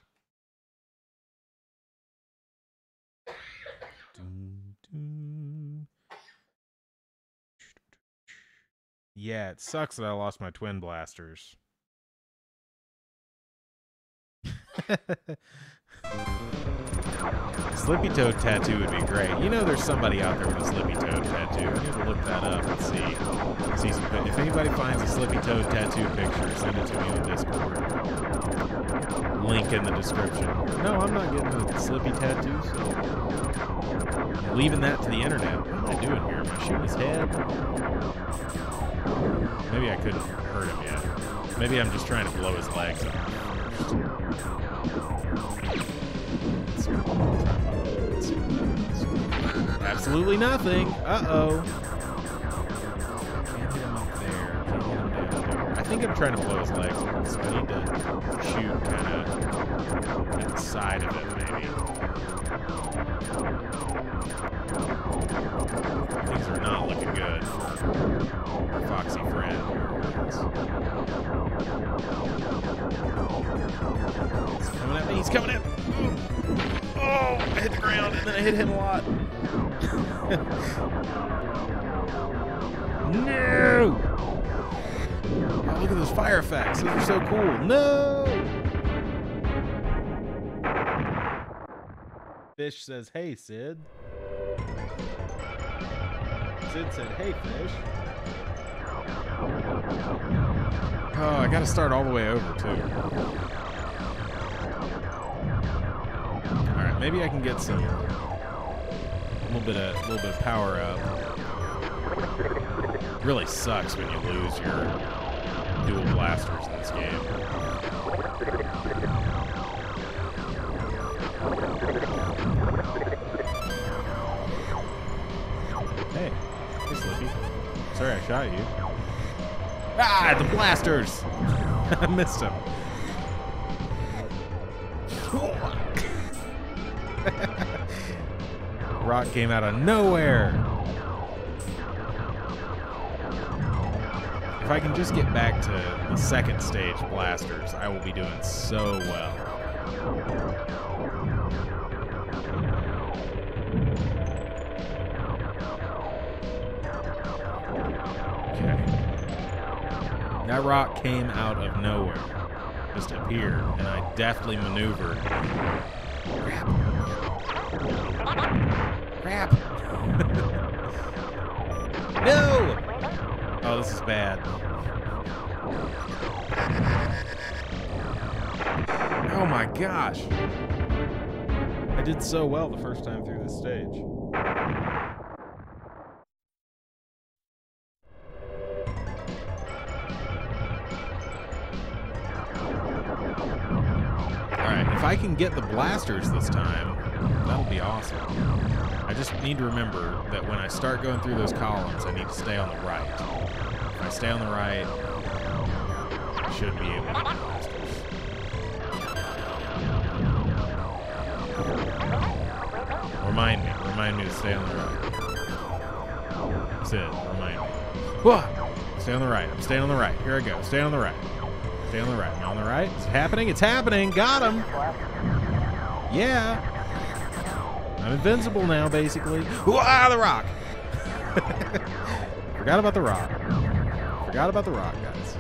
Yeah, it sucks that I lost my twin blasters. Slippy Toad tattoo would be great. You know there's somebody out there with a Slippy Toad tattoo. I need to look that up and see some. If anybody finds a Slippy Toad tattoo picture, send it to me on Discord. Link in the description. No, I'm not getting a Slippy tattoo, so I'm leaving that to the internet. What am I doing here? Am I shooting his head? Maybe I couldn't hurt him yet. Maybe I'm just trying to blow his legs off first. Absolutely nothing. Uh-oh. Can't hit him up there. Can't hit him down there. I think I'm trying to blow his legs off, so I need to shoot kind of at the side of it, maybe. Things are not looking good for our foxy friend. He's coming at me. He's coming at me. Oh, I hit the ground, and then I hit him a lot. No! Oh, look at those fire effects. Those are so cool. No! Fish says, hey, Sid. Sid said, hey, Fish. Oh, I gotta start all the way over, too. Alright, maybe I can get some... A little bit of power up. It really sucks when you lose your dual blasters in this game. sorry I shot you. Ah, the blasters! I missed him. Rock came out of nowhere. If I can just get back to the second stage blasters, I will be doing so well. Okay. That rock came out of nowhere. Just appeared, and I deftly maneuvered. Crap. Crap. No! Oh, this is bad. Oh my gosh. I did so well the first time through this stage. Alright, if I can get the blasters this time, that'll be awesome. I just need to remember that when I start going through those columns, I need to stay on the right. If I stay on the right, I should be able to get blasters. Remind me to stay on the right. That's it, remind me. Whoa! Stay on the right, I'm staying on the right. Here I go, stay on the right. Stay on the right, am I on the right? Is it happening? It's happening, got him! Yeah! I'm invincible now, basically. Ah, the rock! Forgot about the rock. Forgot about the rock, guys.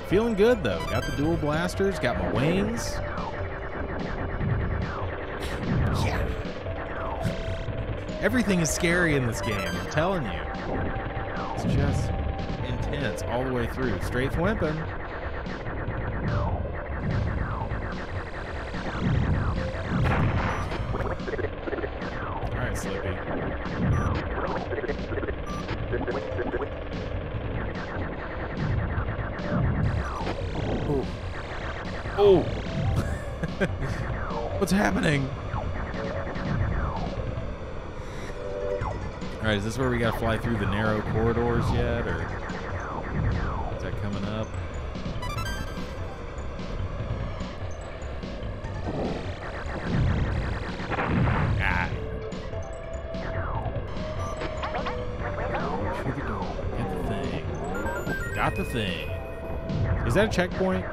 Feeling good, though. Got the dual blasters, got my wings. Yeah. Everything is scary in this game, I'm telling you. It's just intense all the way through. Straight thwimping. Alright, Slippy. Oh. Oh! What's happening? Alright, is this where we gotta fly through the narrow corridors yet, or is that coming up? Ah. Get the thing. Got the thing. Is that a checkpoint?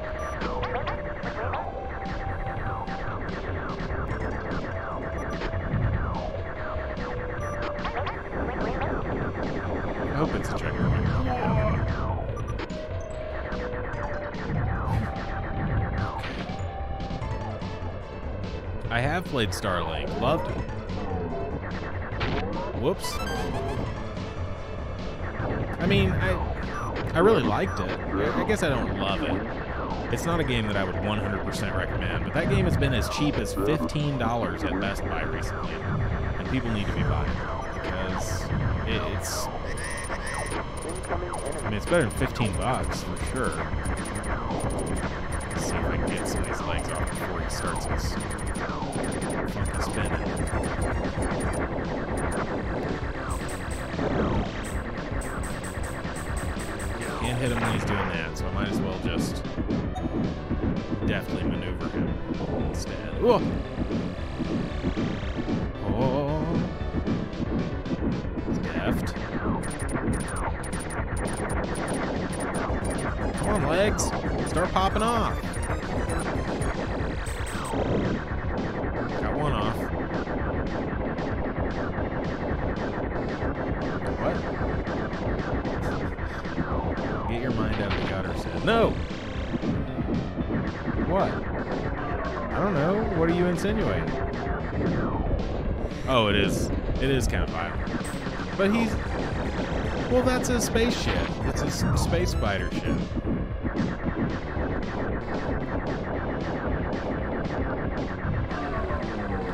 I hope it's a checkpoint. I have played Starlink. Loved it. Whoops. I mean, I really liked it. I guess I don't love it. It's not a game that I would 100% recommend, but that game has been as cheap as $15 at Best Buy recently. And people need to be buying it because it's... I mean, it's better than $15 for sure. Let's see if I can get some of these legs off before he starts his funky spinning. Can't hit him when he's doing that, so I might as well just deftly maneuver him instead. Whoa! Oh. Deft. Come on, legs. Start popping off. Got one off. What? Get your mind out of the gutter, said. No! What? I don't know. What are you insinuating? Oh, it is. It is kind of violent. But he's... Well, that's a spaceship. It's a space spider ship.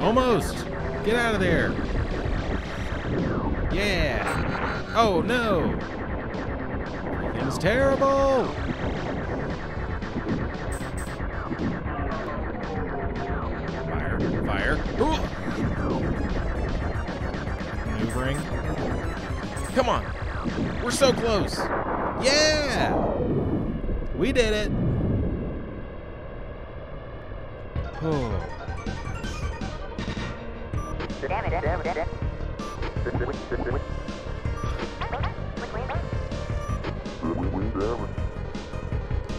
Almost! Get out of there! Yeah! Oh, no! Everything's terrible! Fire. Fire. Ooh. so close. Yeah! We did it. Oh.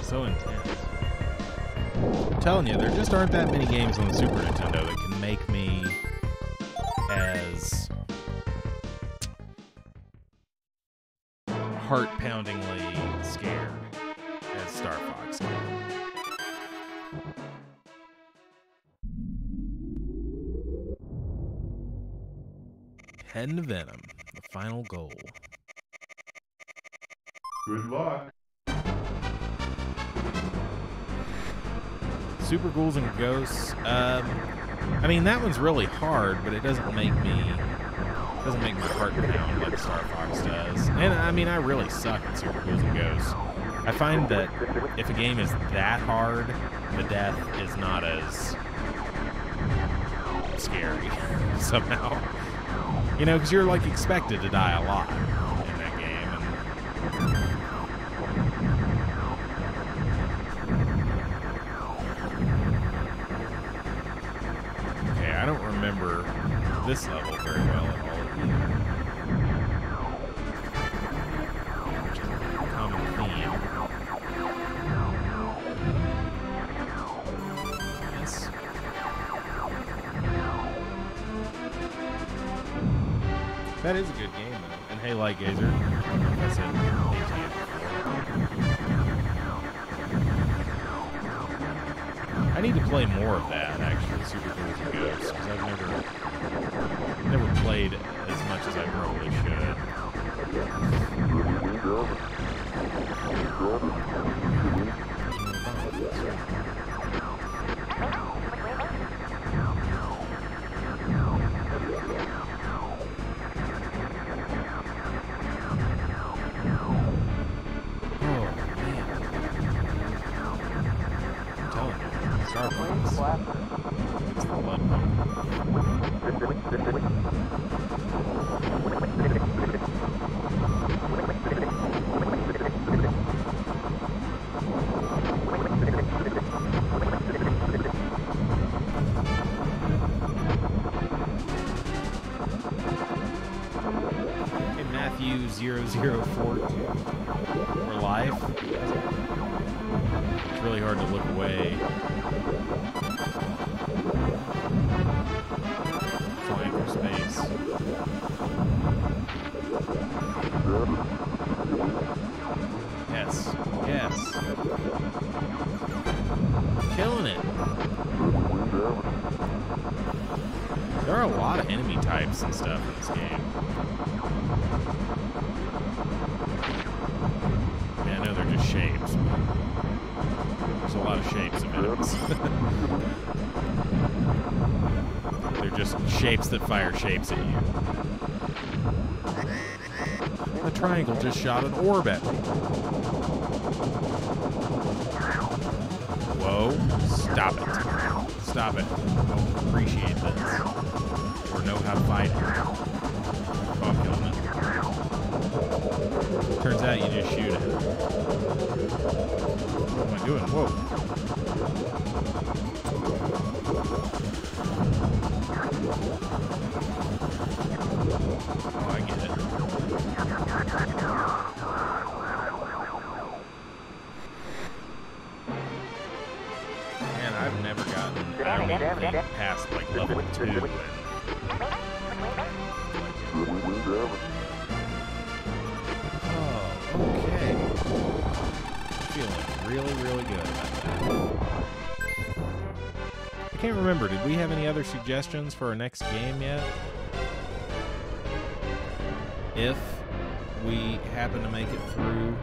So intense. I'm telling you, there just aren't that many games on the Super Nintendo that can make me as heart-poundingly scared as Star Fox can. Heading to Venom, the final goal. Good luck. Super Ghouls and Ghosts. I mean, that one's really hard, but it doesn't make my heart pound like Star Fox does. And I mean, I really suck at Super Ghouls and Ghosts. I find that if a game is that hard, the death is not as scary somehow. You know, because you're like expected to die a lot in that game. Okay, I don't remember this level very well at all either. Which is a common theme. Yes. That is a good game, though. And hey, Light Gazer. I don't know if I said ATM before. I need to play more of that, actually, Super Ghouls and Ghosts, because I've never played as much as I probably should. Matthew 0042 for life. It's really hard to look away. Flying through space. Yes. Yes. Killing it. There are a lot of enemy types and stuff in this game. I mean, I know they're just shapes, but there's a lot of shapes of enemies. They're just shapes that fire shapes at you. The triangle just shot an orb at me. Whoa. Stop it. Stop it. I don't appreciate this. Or know how to fight it. Oh, I'm killing it. Turns out you just shoot it. What am I doing? Whoa. Oh, I get it. Man, I've never gotten, I don't even think, past like level 2 and okay. Feeling really, really good about that. I can't remember. Did we have any other suggestions for our next game yet? If we happen to make it through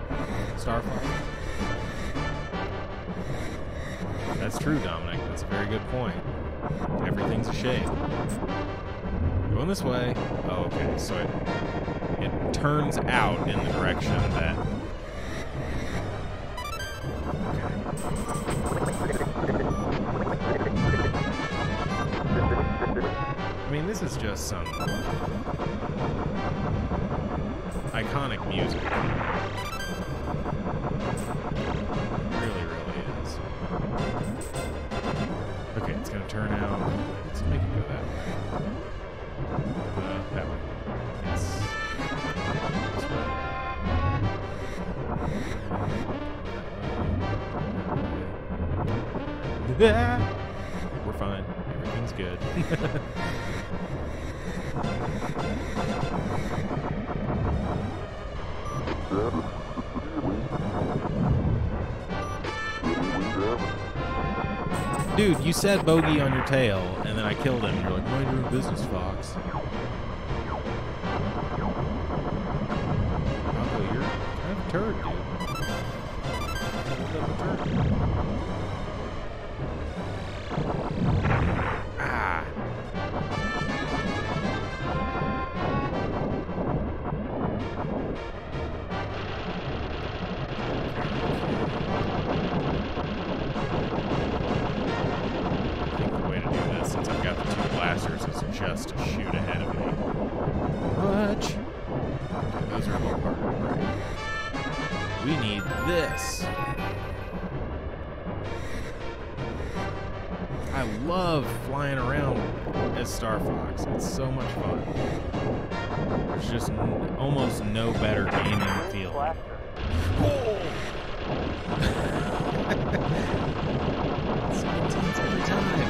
Star Fox? That's true, Dominic. That's a very good point. Everything's a shade. Going this way. Oh, okay. So it turns out in the direction that... I mean, this is just some iconic music. Really, really is. Okay, it's gonna turn out. Let's make it go that way. That way. Yes. This way. That way. We're fine. Everything's good. Dude, you said bogey on your tail, and then I killed him. You're like, mind your business, Fox. Paco, you're kind of a turd, dude. Ah. Since I've got the two blasters, is just to shoot ahead of me. Watch. Okay, those are a little harder to break. We need this. I love flying around as Star Fox. It's so much fun. There's just almost no better gaming feeling. It's so intense every time.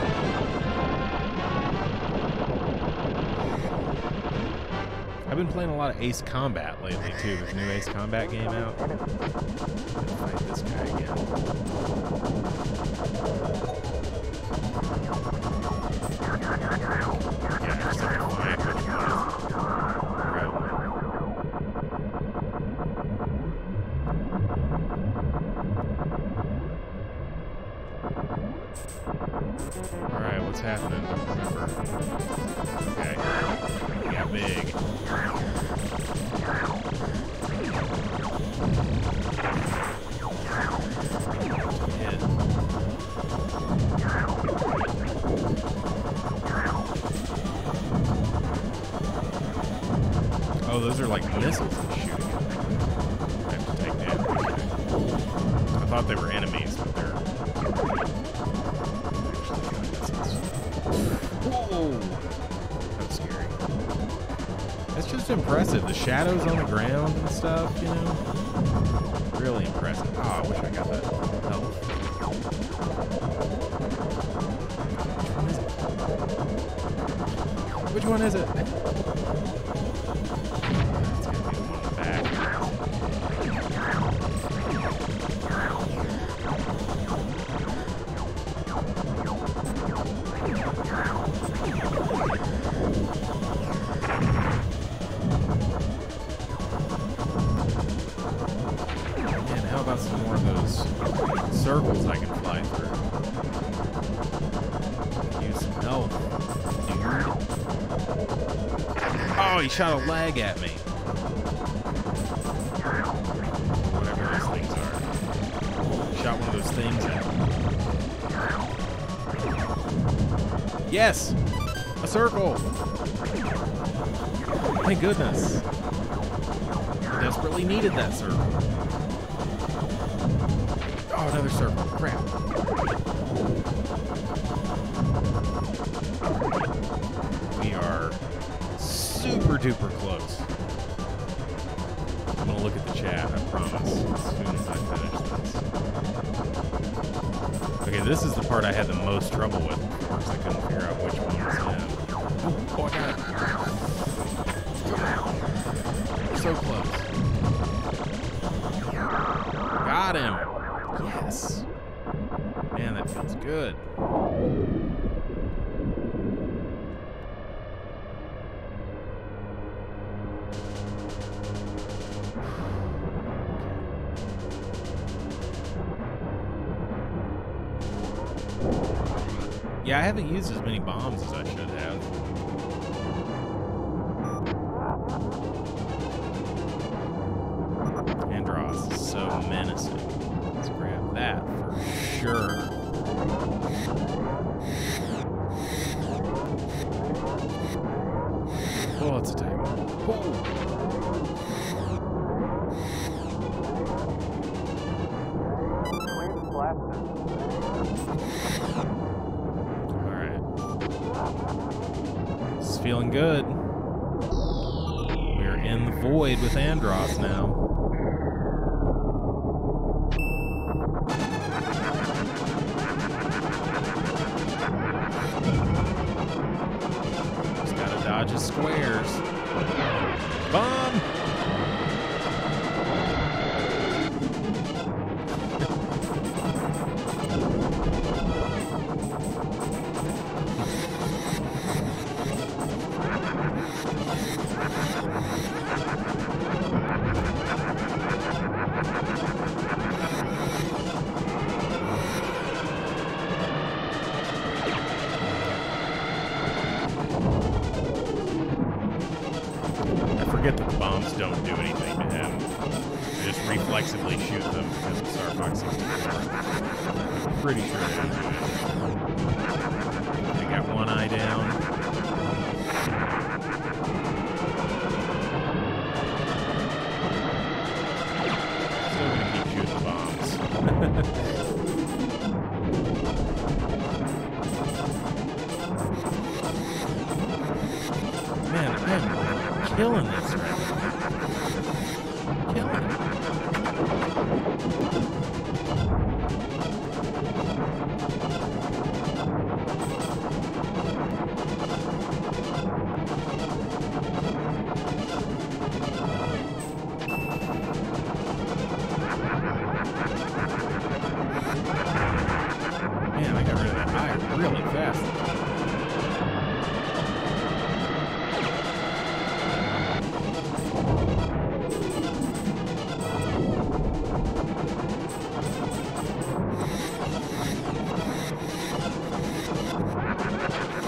I've been playing a lot of Ace Combat lately, too. There's a new Ace Combat game out. Fight this guy again. Yeah, I just have to find which one is the right one. Alright, what's happening? Don't remember. Okay. He got big. Hit. Oh, those are like missiles he's shooting. I have to take damage. I thought they were enemies, but they're actually missiles. Whoa! That's scary. That's just impressive. The shadows on the ground and stuff, you know? Really impressive. Oh, I wish I got that health. Which one is it? It's gonna be the one in the back. Man, how about some more of those circles I can fly through? Use some help, dude. Oh, he shot a lag at me. Whatever those things are. He shot one of those things at me. Yes! A circle! Thank goodness. I desperately needed that circle. Oh, another circle. Crap. We are super duper close. I'm gonna look at the chat, I promise, as soon as I finish this. Okay, this is the part I had the most trouble with before, because I couldn't figure out which one was him. Oh, I got it. We're so close. Got him. Yes. Man, that feels good. Yeah, I haven't used as many bombs as I should have. Andros is so menacing. Let's grab that for sure. Oh, it's a tight one. Whoa. molasses. Alright. This is feeling good. We're in the void with Andros now. Just gotta dodge his squares. Bomb! Forget that the bombs don't do anything to him. I just reflexively shoot them because of Star Fox 64. I'm pretty sure they don't do it. I got one eye down. Still gonna keep shooting the bombs. Man, I am killing this right now. Killing it. Man, I got rid of that eye really fast.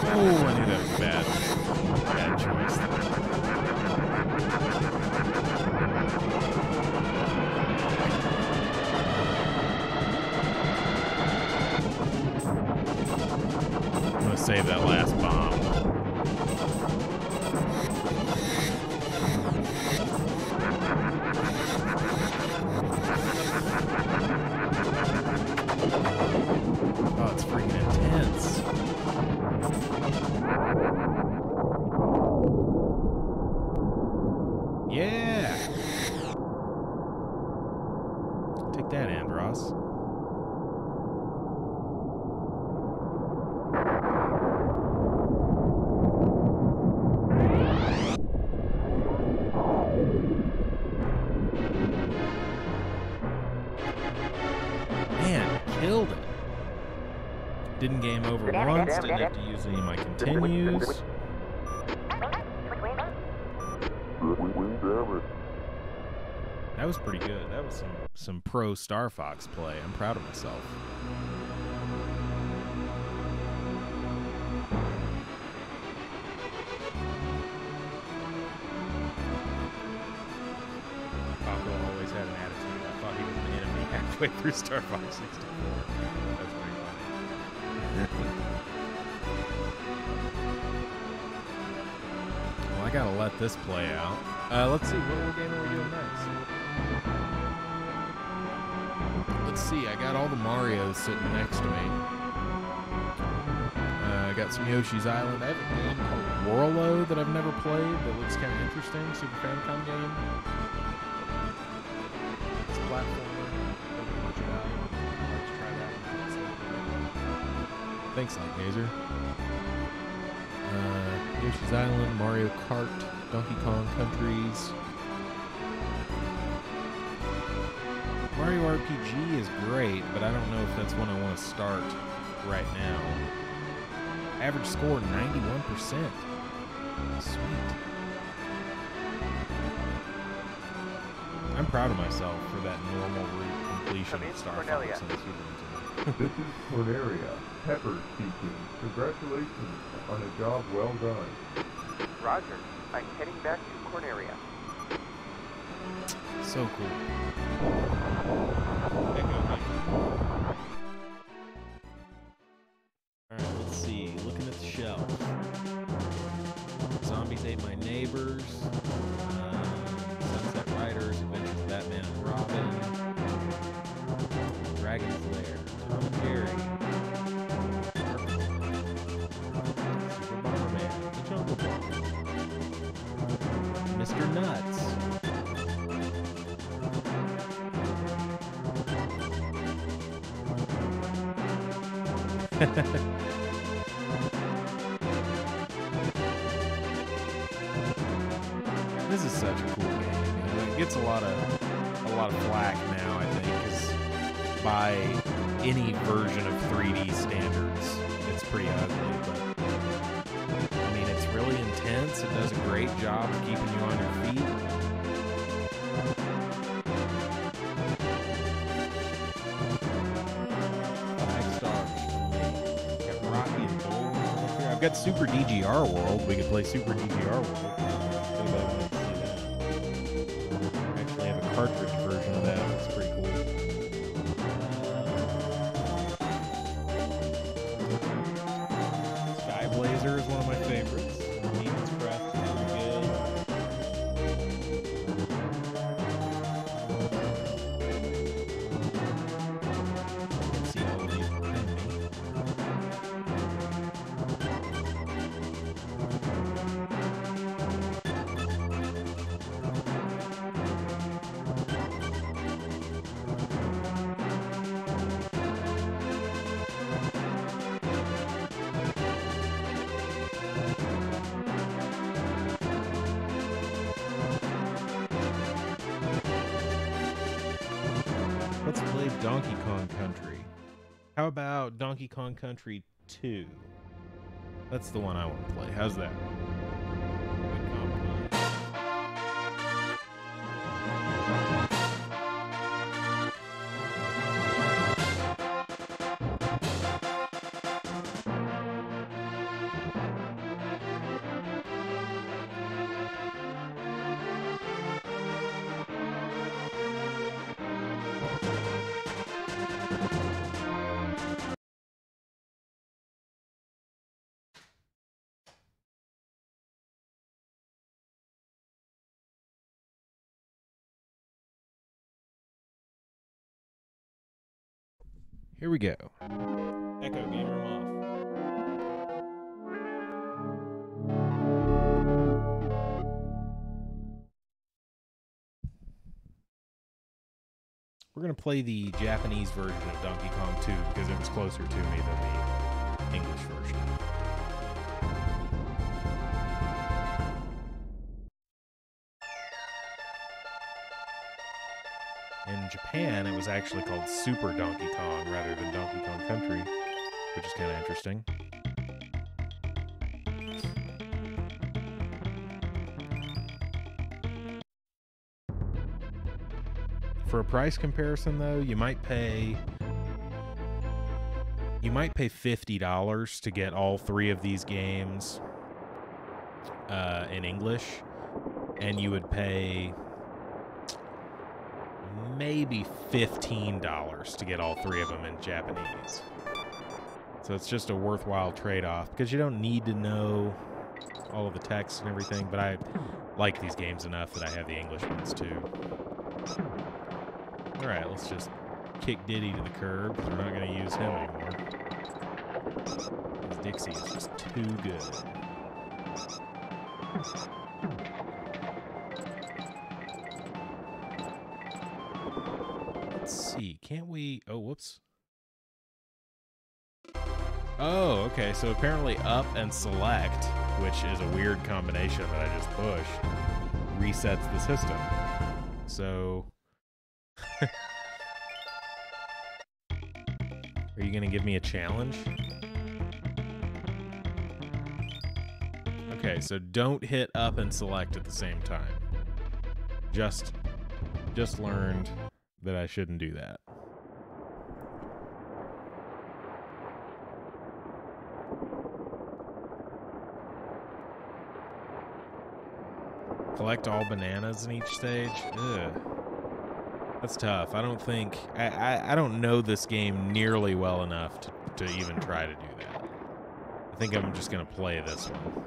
Oh, I knew that was bad. Bad choice. I'm gonna save that last bomb. Oh, it's freaking intense. Yeah! Take that, Andros. Man, killed it. Didn't game over once, didn't have to use any of my continues. That was pretty good. That was some pro Star Fox play. I'm proud of myself. Paco always had an attitude. I thought he was an enemy halfway through Star Fox 64. That's pretty funny. Well, I gotta let this play out. Let's see, what game are we doing next? Let's see, I got all the Marios sitting next to me. I got some Yoshi's Island. I have a game called Warlo that I've never played that looks kind of interesting. Super Famicom game. It's a platformer. Don't know much about it. Let's try that one. Thanks, Light Gazer. Yoshi's Island, Mario Kart, Donkey Kong Countries. Mario RPG is great, but I don't know if that's one I want to start right now. Average score 91%. Sweet. I'm proud of myself for that normal route completion of Star Fox on the Super Nintendo. This is Cornelia, Pepper speaking. Congratulations on a job well done. Roger. I'm heading back to Corneria. So cool. Alright, let's see. Looking at the shelf. Zombies Ate My Neighbors. Sunset Riders, Adventures of Batman and Robin. Dragon's Lair. This is such a cool game. You know, it gets a lot of flack now, I think, because by any version of 3D standards, it's pretty ugly. But I mean, it's really intense. It does a great job of keeping you on your feet. I've got Super DGR World. We could play Super DGR World. Anybody wants to see that? I actually have a cartridge version of that. It's pretty cool. Sky Blazer is one of my favorites. Demon's Crest is pretty good. Let's see all of these behind me. Let's play Donkey Kong Country. How about Donkey Kong Country 2? That's the one I want to play. How's that? Good compromise. Here we go. Echo game room off. We're going to play the Japanese version of Donkey Kong 2 because it was closer to me than the English version. In Japan, it was actually called Super Donkey Kong rather than Donkey Kong Country, which is kind of interesting. For a price comparison, though, you might pay $50 to get all three of these games in English, and you would pay maybe $15 to get all three of them in Japanese. So it's just a worthwhile trade-off because you don't need to know all of the text and everything, but I like these games enough that I have the English ones too. Alright, let's just kick Diddy to the curb because we're not going to use him anymore. Because Dixie is just too good. Let's see, can't we... Oh, whoops. Oh, okay, so apparently up and select, which is a weird combination that I just pushed, resets the system. So... Are you going to give me a challenge? Okay, so don't hit up and select at the same time. Just learned that I shouldn't do that. Collect all bananas in each stage? Ugh. That's tough. I don't think... I don't know this game nearly well enough to even try to do that. I think I'm just going to play this one.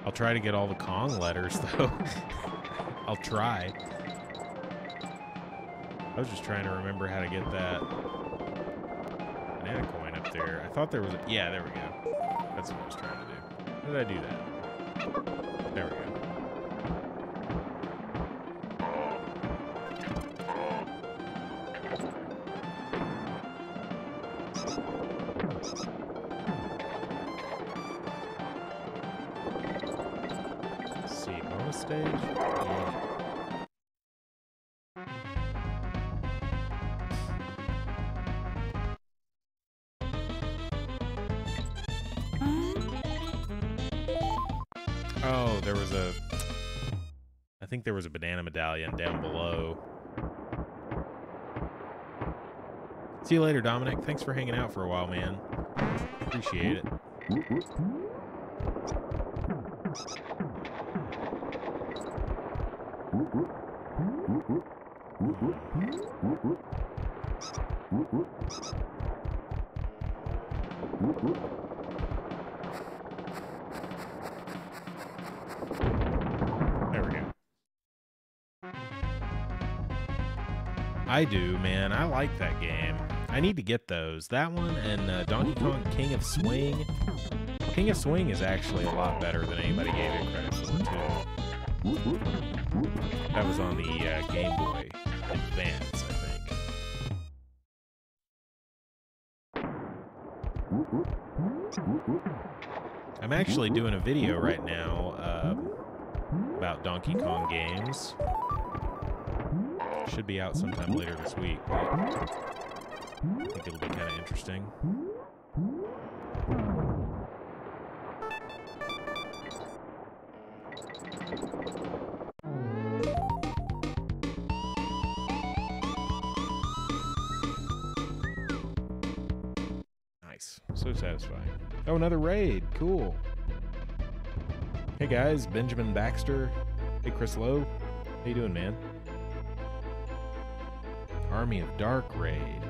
I'll try to get all the Kong letters, though. I'll try. I was just trying to remember how to get that banana coin up there. I thought there was a... Yeah, there we go. That's what I was trying to do. How did I do that? There we go. see, bonus stage? Yeah. Oh, there was a... I think there was a banana medallion down below. See you later, Dominic. Thanks for hanging out for a while, man. Appreciate it. There we go. I do, man. I like that game. I need to get those. That one and Donkey Kong King of Swing. King of Swing is actually a lot better than anybody gave it credit for, too. That was on the Game Boy Advance, I think. I'm actually doing a video right now about Donkey Kong games. Should be out sometime later this week, but I think it'll be kind of interesting. Nice. So satisfying. Oh, another raid. Cool. Hey guys, Benjamin Baxter. Hey Chris Lowe. How you doing, man? Army of Dark raid.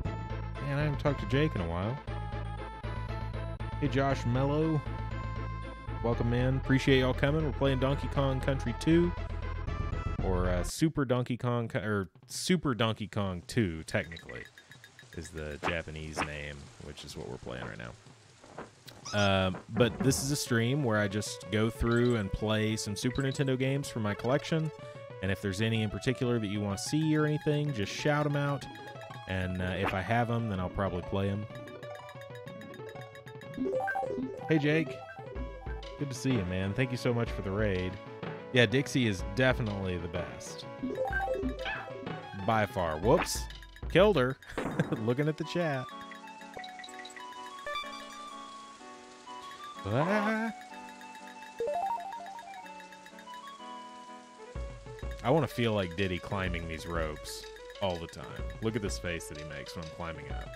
Man, I haven't talked to Jake in a while. Hey Josh Mello. Welcome, man. Appreciate y'all coming. We're playing Donkey Kong Country 2. Or Super Donkey Kong, or Super Donkey Kong 2, technically, is the Japanese name, which is what we're playing right now. But this is a stream where I just go through and play some Super Nintendo games from my collection. And if there's any in particular that you want to see or anything, just shout them out. And if I have them, then I'll probably play them. Hey, Jake. Good to see you, man. Thank you so much for the raid. Yeah, Dixie is definitely the best. By far. Whoops. Killed her. Looking at the chat. Ah. I want to feel like Diddy climbing these ropes all the time. Look at this face that he makes when I'm climbing up.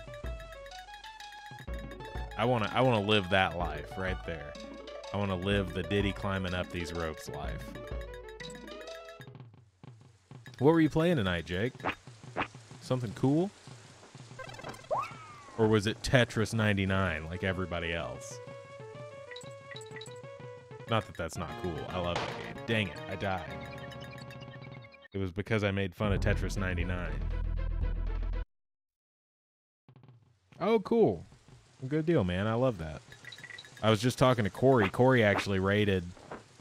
I want to live that life right there. I want to live the Diddy climbing up these ropes life. What were you playing tonight, Jake? Something cool? Or was it Tetris 99 like everybody else? Not that that's not cool. I love that game. Dang it, I died. It was because I made fun of Tetris 99. Oh, cool. Good deal, man. I love that. I was just talking to Corey. Corey actually raided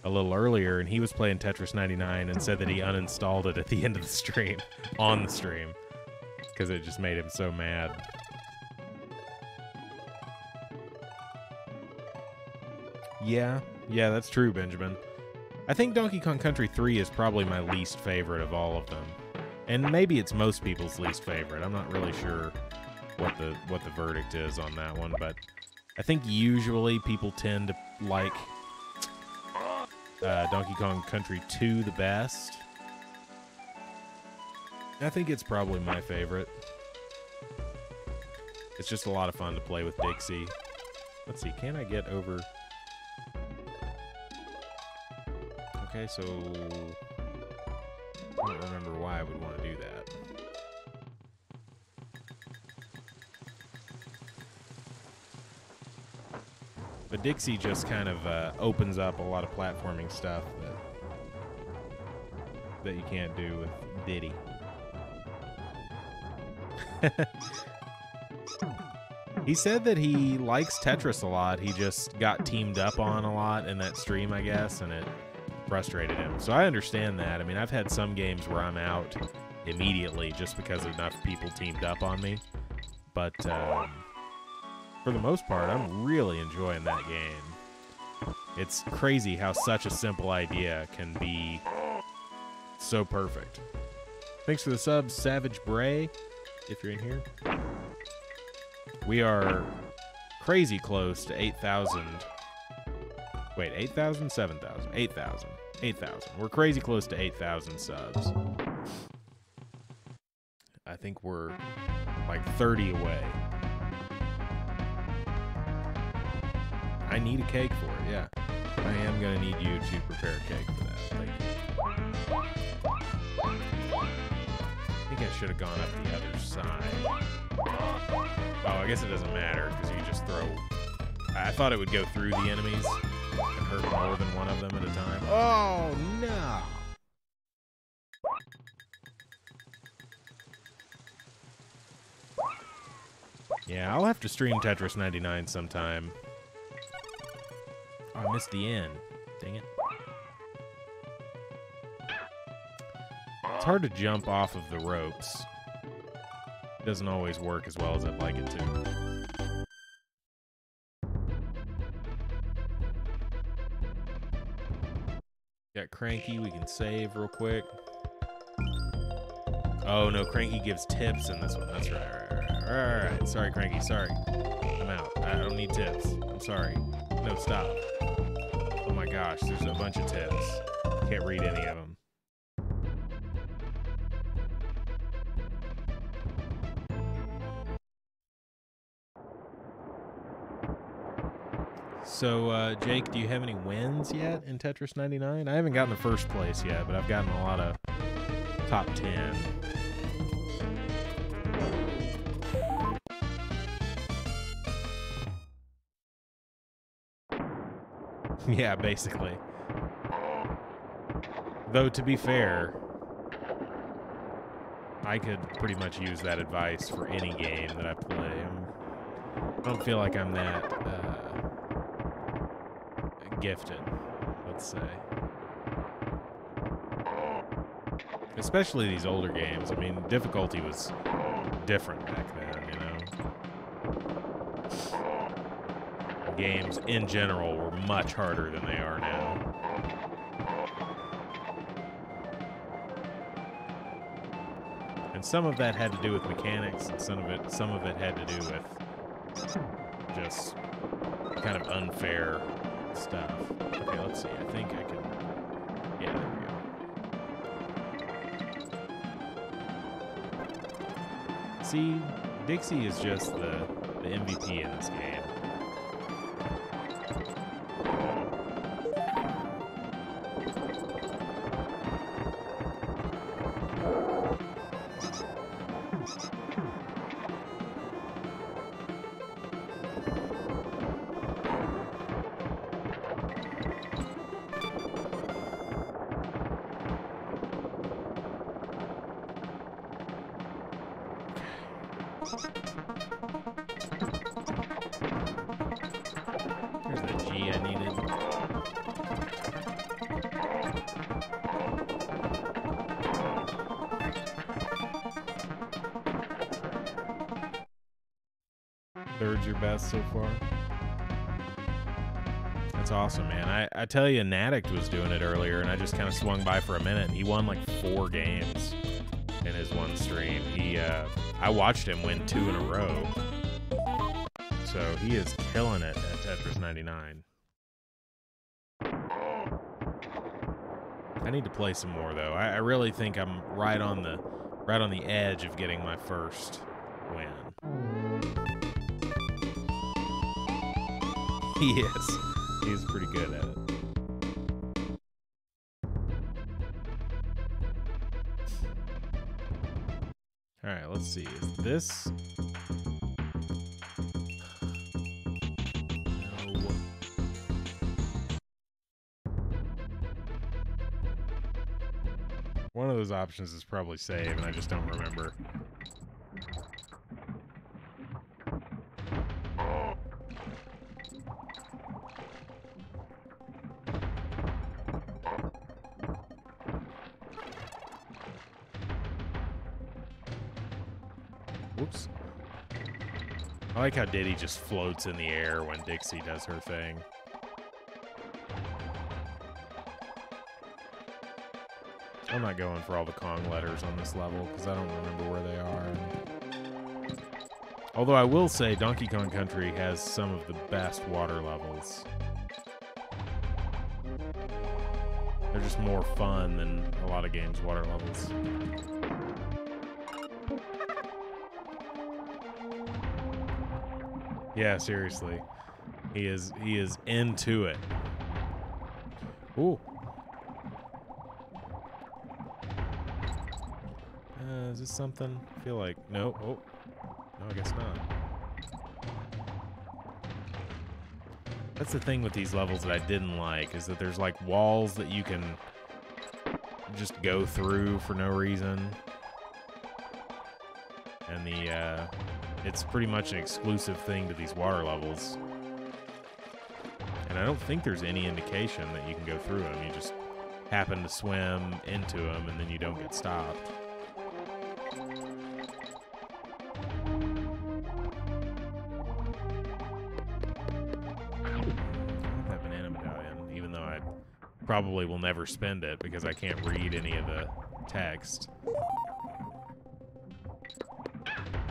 a little earlier, and he was playing Tetris 99 and said that he uninstalled it at the end of the stream, on the stream, because it just made him so mad. Yeah, that's true, Benjamin. I think Donkey Kong Country 3 is probably my least favorite of all of them. And maybe it's most people's least favorite. I'm not really sure what the verdict is on that one, but I think usually people tend to like Donkey Kong Country 2 the best. I think it's probably my favorite. It's just a lot of fun to play with Dixie. Let's see, can I get over... Okay, so I don't remember why I would want to do that. But Dixie just kind of opens up a lot of platforming stuff that you can't do with Diddy. He said that he likes Tetris a lot. He just got teamed up on a lot in that stream, I guess, and it frustrated him. So I understand that. I mean, I've had some games where I'm out immediately just because enough people teamed up on me. But for the most part, I'm really enjoying that game. It's crazy how such a simple idea can be so perfect. Thanks for the sub, Savage Bray, if you're in here. We are crazy close to 8,000. Wait, 8,000? 7,000? 8,000. 8,000. We're crazy close to 8,000 subs. I think we're like 30 away. I need a cake for it, yeah. I am going to need you to prepare a cake for that. Thank you. I think I should have gone up the other side. Oh, I guess it doesn't matter because you just throw... I thought it would go through the enemies and hurt more than one of them at a time. Oh, no! Yeah, I'll have to stream Tetris 99 sometime. Oh, I missed the end. Dang it. It's hard to jump off of the ropes. It doesn't always work as well as I'd like it to. Got Cranky, we can save real quick. Oh no, Cranky gives tips in this one. That's right. Alright. Sorry, Cranky, sorry. I'm out. I don't need tips. I'm sorry. No, stop. Oh my gosh, there's a bunch of tips. Can't read any of them. So, Jake, do you have any wins yet in Tetris 99? I haven't gotten the first place yet, but I've gotten a lot of top 10. Yeah, basically. Though, to be fair, I could pretty much use that advice for any game that I play. I don't feel like I'm that gifted, let's say. Especially these older games. I mean, difficulty was different back then, you know? Games in general were much harder than they are now. And some of that had to do with mechanics, and some of it had to do with just kind of unfair stuff. Okay, let's see. I think I can... Yeah, there we go. See, Dixie is just the MVP in this game. There's the G I needed. Third's your best so far? That's awesome, man. I tell you, an addict was doing it earlier, and I just kind of swung by for a minute, and he won like 4 games in his one stream. I watched him win 2 in a row. So he is killing it at Tetris 99. I need to play some more though. I really think I'm right on the edge of getting my first win. He is. He is pretty good at it. All right, let's see. Is this? No. One of those options is probably save, and I just don't remember. Whoops. I like how Diddy just floats in the air when Dixie does her thing. I'm not going for all the Kong letters on this level because I don't remember where they are. Although I will say Donkey Kong Country has some of the best water levels. They're just more fun than a lot of games' water levels. Yeah, seriously. He is into it. Ooh. Is this something? I feel like no. Oh. No, I guess not. That's the thing with these levels that I didn't like, is that there's like walls that you can just go through for no reason. And it's pretty much an exclusive thing to these water levels. And I don't think there's any indication that you can go through them. You just happen to swim into them and then you don't get stopped. Probably will never spend it because I can't read any of the text.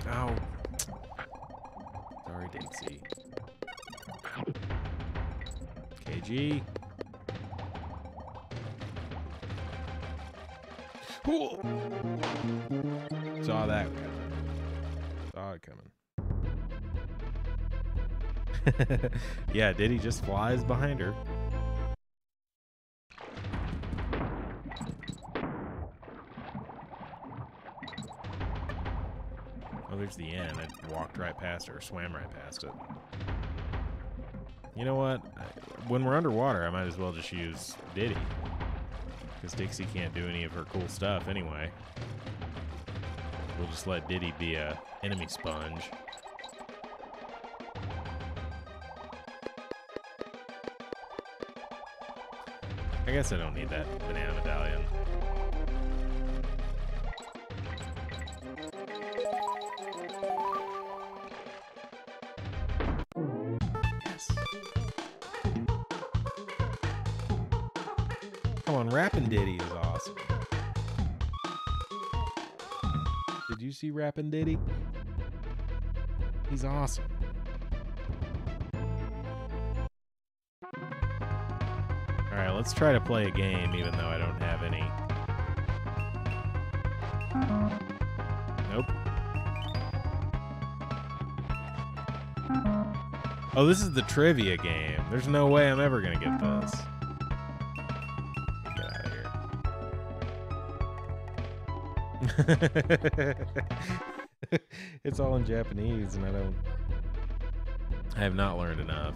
Oh. Sorry, Dixie. KG. Ooh. Saw that coming. Saw it coming. Yeah, Diddy just flies behind her. Oh, there's the end. I walked right past it, or swam right past it. You know what? When we're underwater, I might as well just use Diddy. Because Dixie can't do any of her cool stuff anyway. We'll just let Diddy be a enemy sponge. I guess I don't need that banana medallion. Rappin' Diddy is awesome. Did you see Rappin' Diddy? He's awesome. Alright, let's try to play a game even though I don't have any. Nope. Oh, this is the trivia game. There's no way I'm ever gonna get this. It's all in Japanese and I have not learned enough.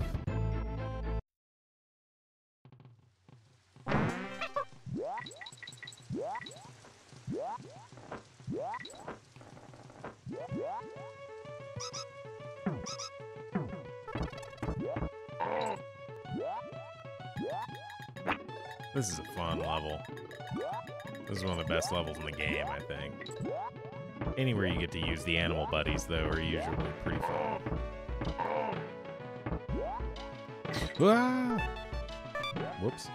This is a fun level. This is one of the best levels in the game, I think. Anywhere you get to use the animal buddies, though, are usually pretty fun. Ah! Whoops.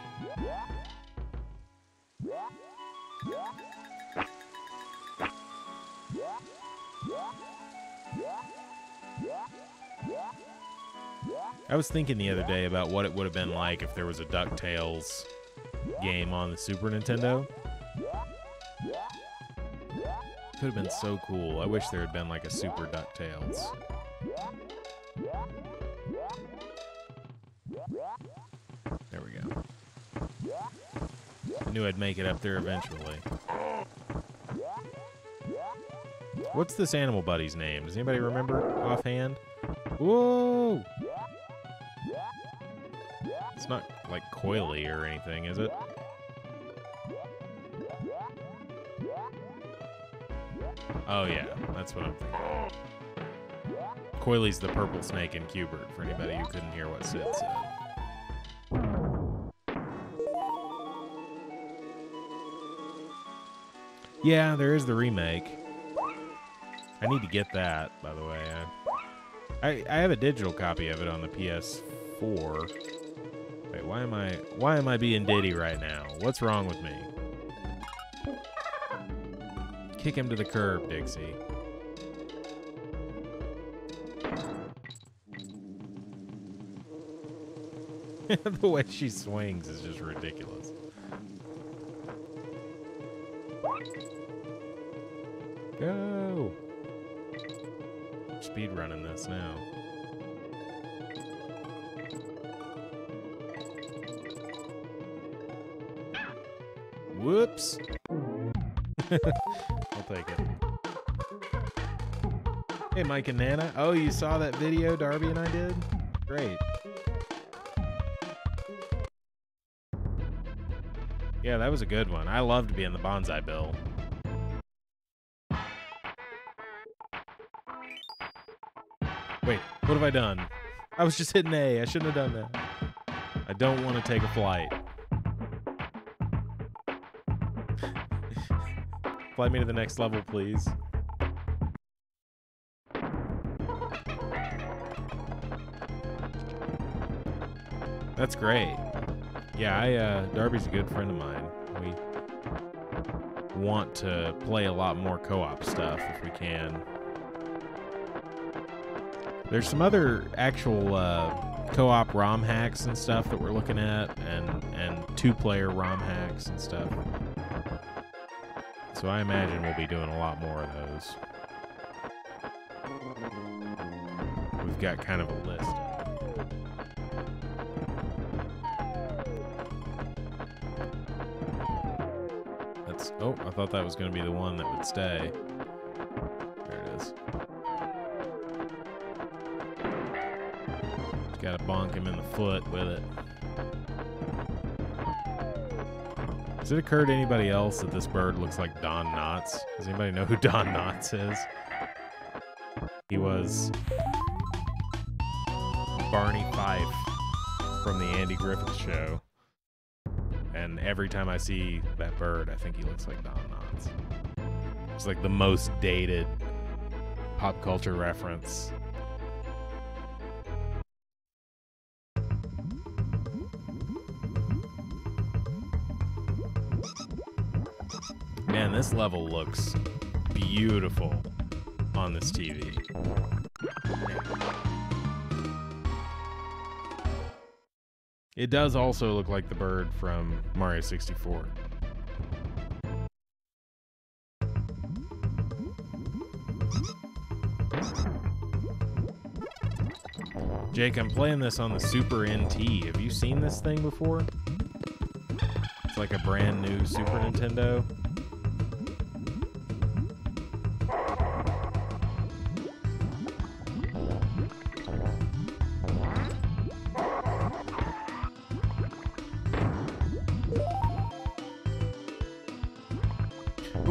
I was thinking the other day about what it would have been like if there was a DuckTales game on the Super Nintendo. Could have been so cool. I wish there had been like a Super DuckTales. There we go. I knew I'd make it up there eventually. What's this animal buddy's name? Does anybody remember offhand? Whoa! It's not like coily or anything, is it? Oh yeah, that's what I'm thinking. Coily's the purple snake in Q*bert, for anybody who couldn't hear what Sid said. Yeah, there is the remake. I need to get that, by the way. I have a digital copy of it on the PS4. Wait, why am I being Diddy right now? What's wrong with me? Kick him to the curb, Dixie. The way she swings is just ridiculous. Go! Speed running this now. Whoops! I'll take it. Hey, Mike and Nana. Oh, you saw that video Darby and I did? Great. Yeah, that was a good one. I loved being the bonsai Bill. Wait, what have I done? I was just hitting A. I shouldn't have done that. I don't want to take a flight. Fly me to the next level, please. That's great. Yeah, Darby's a good friend of mine. We want to play a lot more co-op stuff if we can. There's some other actual co-op ROM hacks and stuff that we're looking at, and two-player ROM hacks and stuff. So I imagine we'll be doing a lot more of those. We've got kind of a list. Oh, I thought that was going to be the one that would stay. There it is. Just got to bonk him in the foot with it. Has it occurred to anybody else that this bird looks like Don Knotts? Does anybody know who Don Knotts is? He was Barney Fife from the Andy Griffith Show. And every time I see that bird, I think he looks like Don Knotts. It's like the most dated pop culture reference. Man, this level looks beautiful on this TV. It does also look like the bird from Mario 64. Jake, I'm playing this on the Super NT. Have you seen this thing before? It's like a brand new Super Nintendo.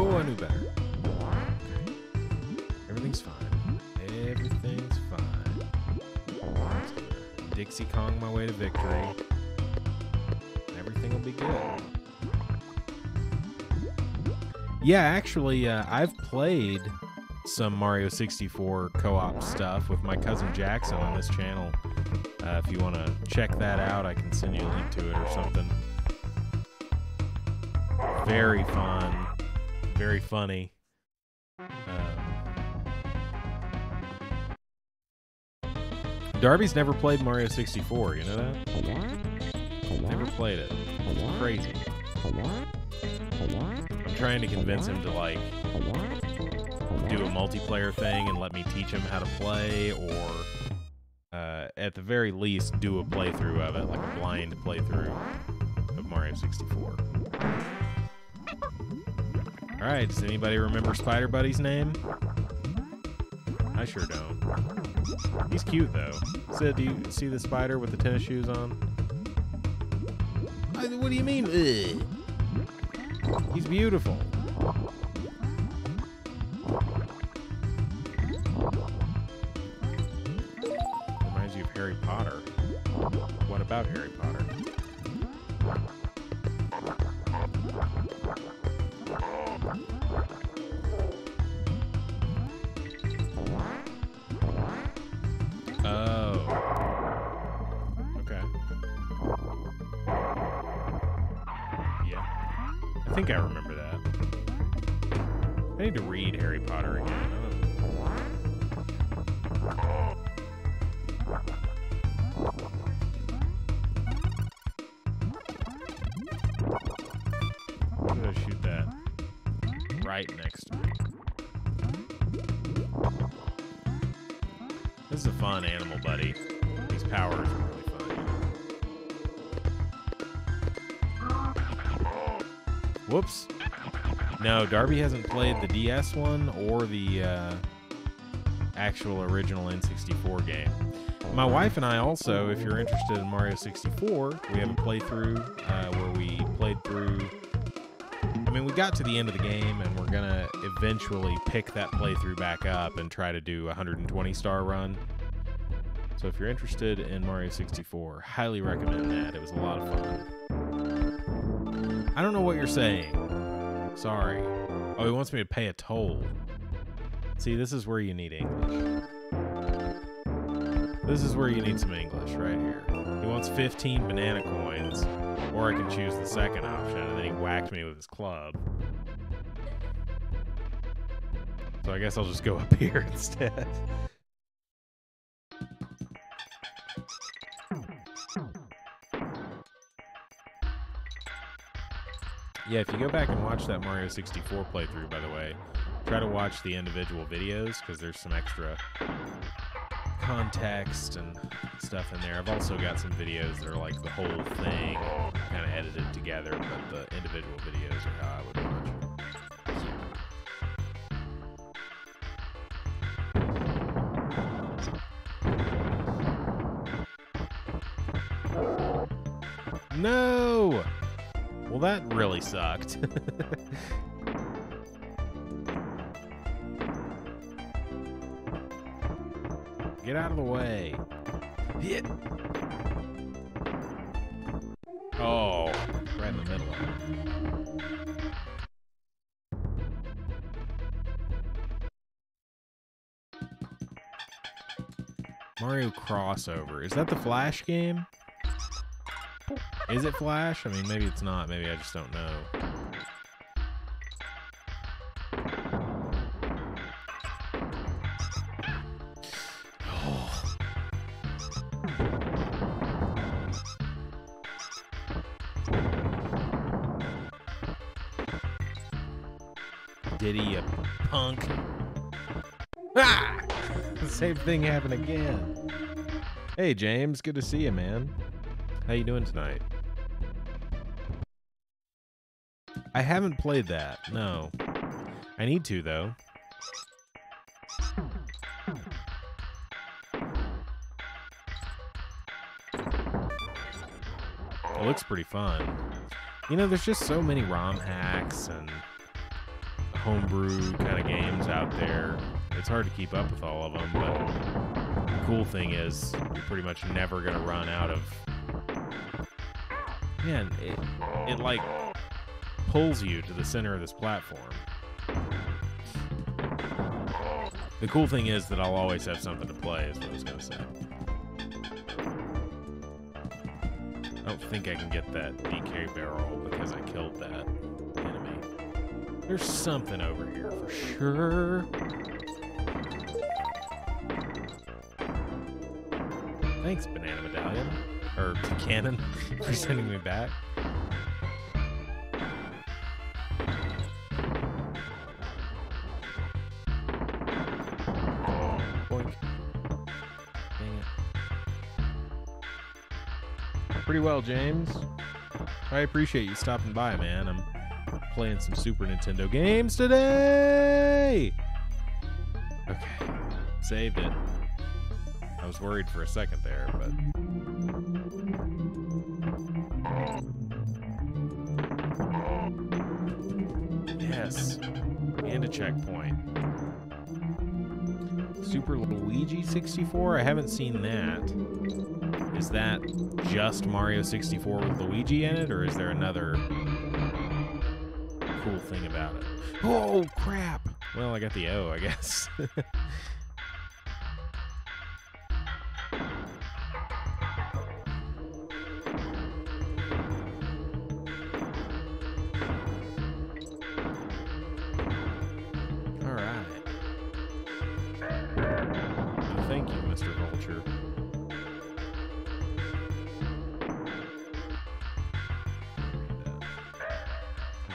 Oh, I knew better. Okay. Everything's fine. Everything's fine. Dixie Kong my way to victory. Everything will be good. Yeah, actually, I've played some Mario 64 co-op stuff with my cousin Jackson on this channel. If you want to check that out, I can send you a link to it or something. Very fun. Very funny. Darby's never played Mario 64, you know that? Never played it. It's crazy. I'm trying to convince him to, like, do a multiplayer thing and let me teach him how to play, or at the very least do a playthrough of it, like a blind playthrough of Mario 64. Alright, does anybody remember Spider Buddy's name? I sure don't. He's cute, though. Sid, do you see the spider with the tennis shoes on? What do you mean? Ugh. He's beautiful. Reminds you of Harry Potter. What about Harry Potter? I think I remember that. I need to read Harry Potter again. I'm gonna shoot that right next to me. This is a fun animal, buddy. These powers are really fun. Whoops. No, Darby hasn't played the DS one or the actual original N64 game. My wife and I also, if you're interested in Mario 64, we have a playthrough where we played through... I mean, we got to the end of the game, and we're going to eventually pick that playthrough back up and try to do a 120-star run. So if you're interested in Mario 64, highly recommend that. It was a lot of fun. I don't know what you're saying. Sorry. Oh, he wants me to pay a toll. See, this is where you need English. This is where you need some English, right here. He wants 15 banana coins, or I can choose the second option, and then he whacked me with his club. So I guess I'll just go up here instead. Yeah, if you go back and watch that Mario 64 playthrough, by the way, try to watch the individual videos, because there's some extra context and stuff in there. I've also got some videos that are like the whole thing kind of edited together, but the individual videos are how I would watch. No! Well, that really sucked. Get out of the way. Hit. Oh, right in the middle of it. Mario Crossover. Is that the Flash game? Is it Flash? I mean, maybe it's not. Maybe I just don't know. Oh. Diddy, you punk. Ah! The same thing happened again. Hey, James. Good to see you, man. How you doing tonight? I haven't played that, no. I need to, though. It looks pretty fun. You know, there's just so many ROM hacks and homebrew kind of games out there. It's hard to keep up with all of them, but the cool thing is you're pretty much never going to run out of... Man, it like pulls you to the center of this platform. The cool thing is that I'll always have something to play, is what I was going to say. I don't think I can get that DK barrel because I killed that enemy. There's something over here for sure. Thanks, Banana Medallion. Or Cannon for sending me back. Boink. Dang it. Pretty well, James. I appreciate you stopping by, man. I'm playing some Super Nintendo games today! Okay. Saved it. I was worried for a second there, but... Yes. And a checkpoint. Super Luigi 64? I haven't seen that. Is that just Mario 64 with Luigi in it, or is there another cool thing about it? Oh, crap! Well, I got the O, I guess.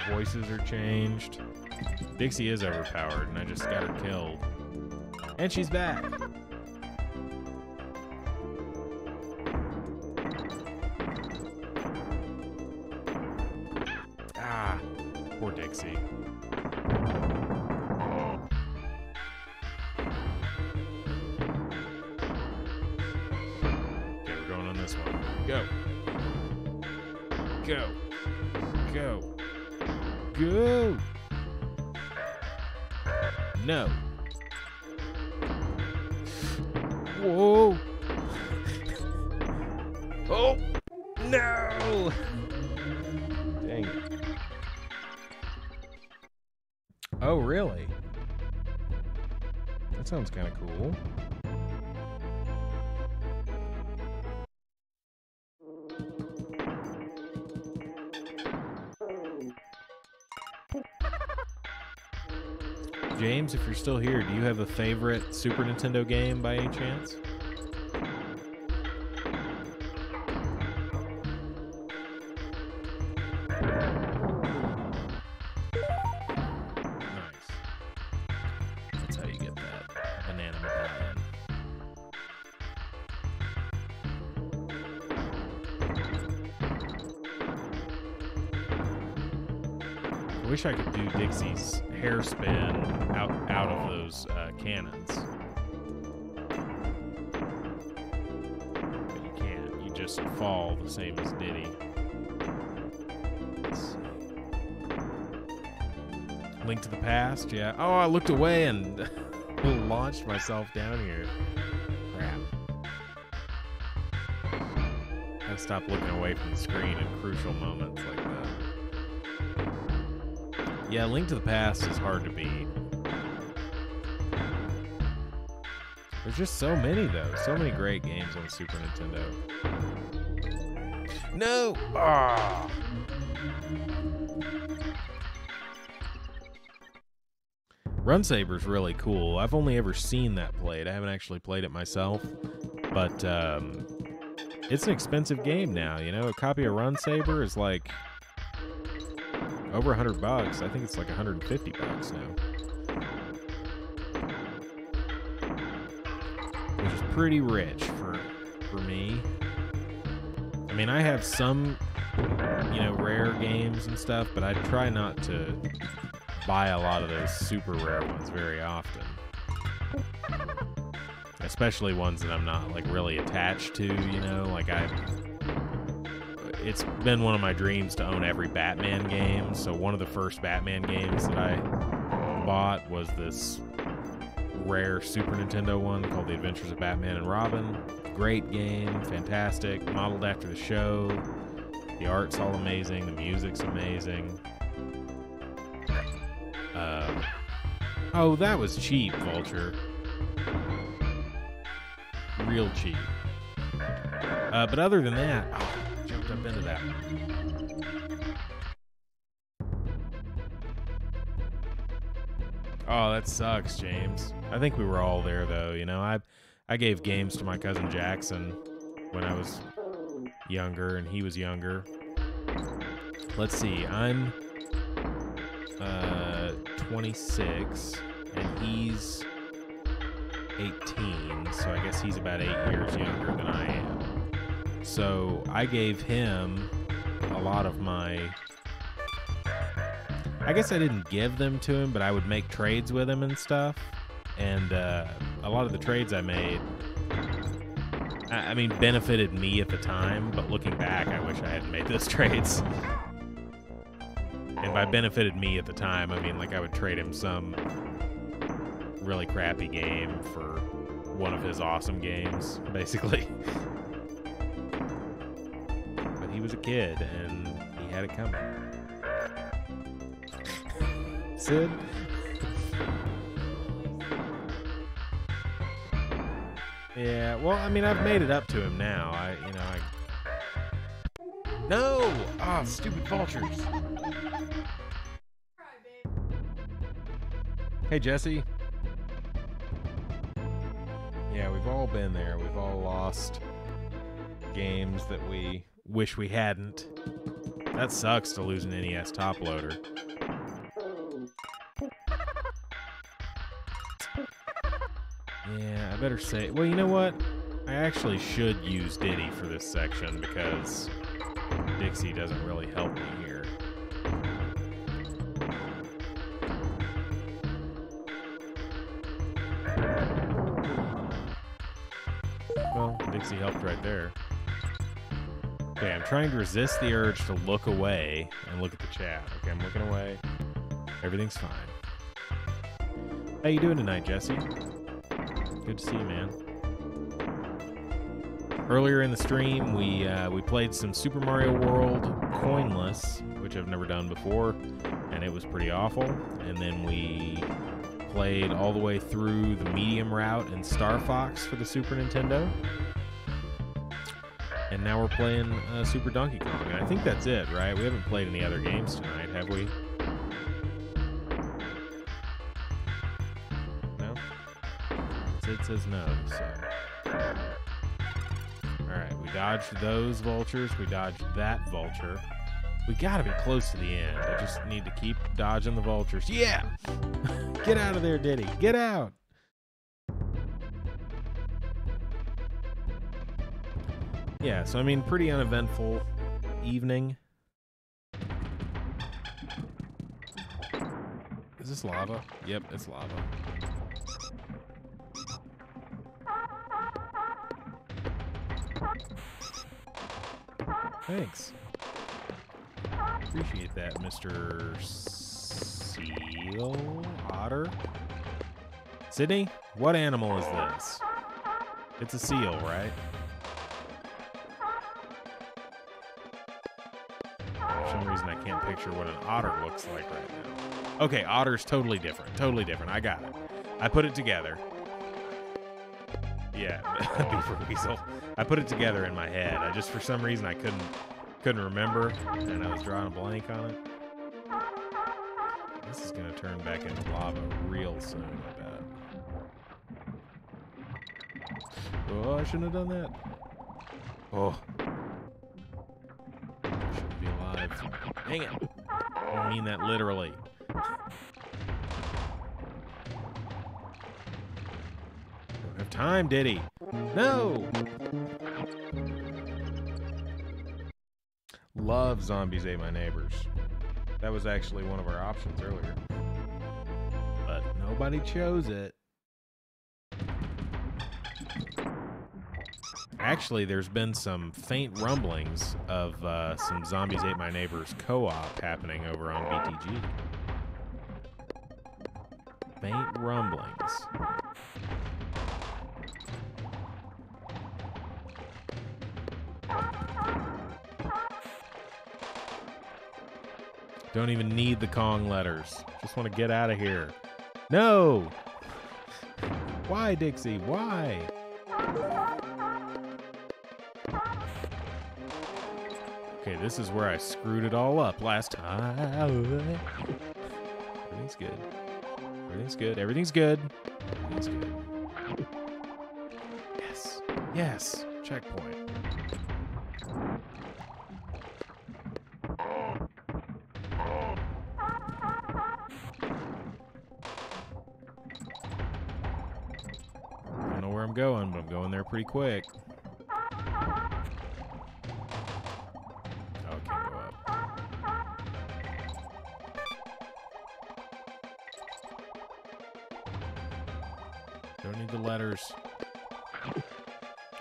Voices are changed. Dixie is overpowered, and I just got her killed. And she's back. Ah, poor Dixie. Okay, we're going on this one. Go. Go. Go. Go. No. Whoa. Oh. No. Dang it. Oh, really? That sounds kind of cool. James, if you're still here, do you have a favorite Super Nintendo game by any chance? Nice. That's how you get that banana medallion. I wish I could do Dixie's hairspin out of those cannons. But you can't. You just fall the same as Diddy. Let's see. Link to the Past, yeah. Oh, I looked away and launched myself down here. Crap. Gotta stop looking away from the screen in crucial moments like that. Yeah, Link to the Past is hard to beat. There's just so many, though. So many great games on Super Nintendo. No! Ah! Run Saber's really cool. I've only ever seen that played. I haven't actually played it myself. But it's an expensive game now, you know? A copy of Run Saber is like over $100. I think it's like $150 now. Which is pretty rich for me. I mean, I have some, you know, rare games and stuff, but I try not to buy a lot of those super rare ones very often. Especially ones that I'm not, like, really attached to, you know? Like, it's been one of my dreams to own every Batman game, so one of the first Batman games that I bought was this rare Super Nintendo one called The Adventures of Batman and Robin. Great game, fantastic, modeled after the show. The art's all amazing, the music's amazing. Oh, that was cheap, Vulture. Real cheap. But other than that, jumped up into that one. Oh, that sucks, James. I think we were all there, though. You know, I gave games to my cousin Jackson when I was younger, and he was younger. Let's see. I'm 26, and he's 18, so I guess he's about 8 years younger than I am. So I gave him a lot of my... I guess I didn't give them to him, but I would make trades with him and stuff. And a lot of the trades I made, I mean, benefited me at the time, but looking back, I wish I hadn't made those trades. And by benefited me at the time, I mean, like, I would trade him some really crappy game for one of his awesome games, basically. But he was a kid, and he had it coming. Sid? Yeah, well, I mean, I've made it up to him now. No! Ah, oh, stupid vultures. Hey, Jesse. Yeah, we've all been there. We've all lost games that we wish we hadn't. That sucks to lose an NES top loader. Yeah, I better say... Well, you know what? I actually should use Diddy for this section because Dixie doesn't really help me here. Well, Dixie helped right there. Okay, I'm trying to resist the urge to look away and look at the chat. Okay, I'm looking away. Everything's fine. How you doing tonight, Jesse? Good to see you, man. Earlier in the stream, we played some Super Mario World coinless, which I've never done before, and it was pretty awful. And then we played all the way through the medium route in Star Fox for the Super Nintendo. And now we're playing Super Donkey Kong, and I think that's it, right? We haven't played any other games tonight, have we? No? It says no, so... Alright, we dodged those vultures, we dodged that vulture. We gotta be close to the end. I just need to keep dodging the vultures. Yeah! Get out of there, Diddy! Get out! Yeah, so I mean, pretty uneventful evening. Is this lava? Yep, it's lava. Thanks. Appreciate that, Mr. Seal Otter. Sydney, what animal is this? It's a seal, right? For some reason, I can't picture what an otter looks like right now. Okay, otter's totally different. Totally different. I got it. I put it together. Yeah, beaver weasel. I put it together in my head. I just, for some reason, I couldn't remember, and I was drawing a blank on it. This is gonna turn back into lava real soon, I bet. Oh, I shouldn't have done that. Oh. Shouldn't be alive. Dang it. I don't mean that literally. Don't have time, Diddy. No! Love Zombies Ate My Neighbors. That was actually one of our options earlier. But nobody chose it. Actually, there's been some faint rumblings of some Zombies Ate My Neighbors co-op happening over on BTG. Faint rumblings. Don't even need the Kong letters. Just want to get out of here. No! Why, Dixie? Why? Okay, this is where I screwed it all up last time. Everything's good. Everything's good. Everything's good. Everything's good. Yes. Yes. Checkpoint. I don't know where I'm going, but I'm going there pretty quick. Don't need the letters.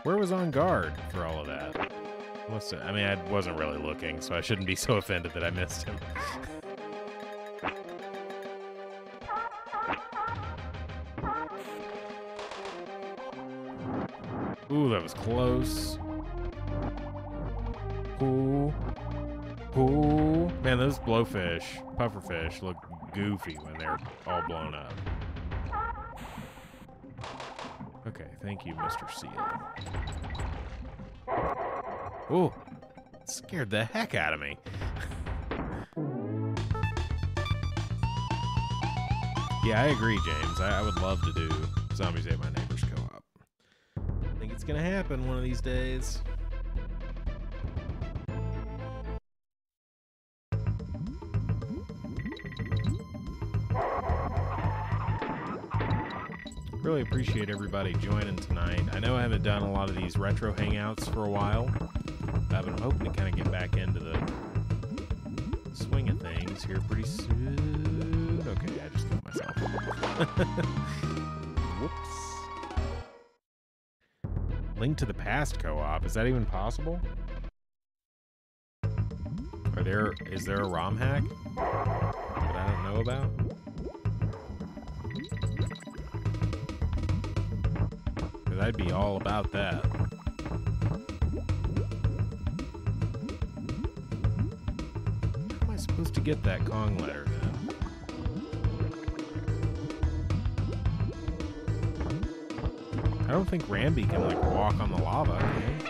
Where was On Guard for all of that? I mean, I wasn't really looking, so I shouldn't be so offended that I missed him. Ooh, that was close. Ooh. Ooh. Man, those blowfish, pufferfish, look goofy when they're all blown up. Okay, thank you, Mr. Seal. Ooh, scared the heck out of me. Yeah, I agree, James. I would love to do Zombies Ate My Neighbors co-op. I think it's gonna happen one of these days. Really appreciate everybody joining tonight. I know I haven't done a lot of these retro hangouts for a while, but I'm hoping to kind of get back into the swing of things here pretty soon. Okay, I just killed myself. Whoops. Link to the Past co-op. Is that even possible? Is there a ROM hack that I don't know about? Because I'd be all about that. How am I supposed to get that Kong letter then? I don't think Rambi can like walk on the lava, can he?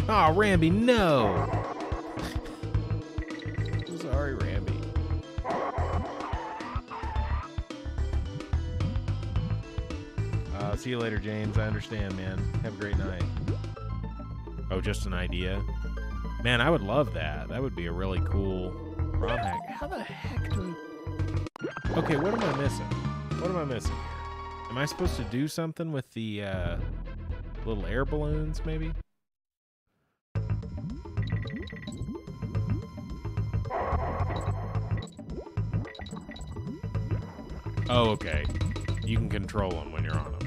Oh, Rambi, no! I'm sorry, Rambi. See you later, James. I understand, man. Have a great night. Oh, just an idea? Man, I would love that. That would be a really cool ROM hack. How the heck do we... Okay, what am I missing? What am I missing here? Am I supposed to do something with the little air balloons, maybe? Oh, okay. You can control them when you're on them.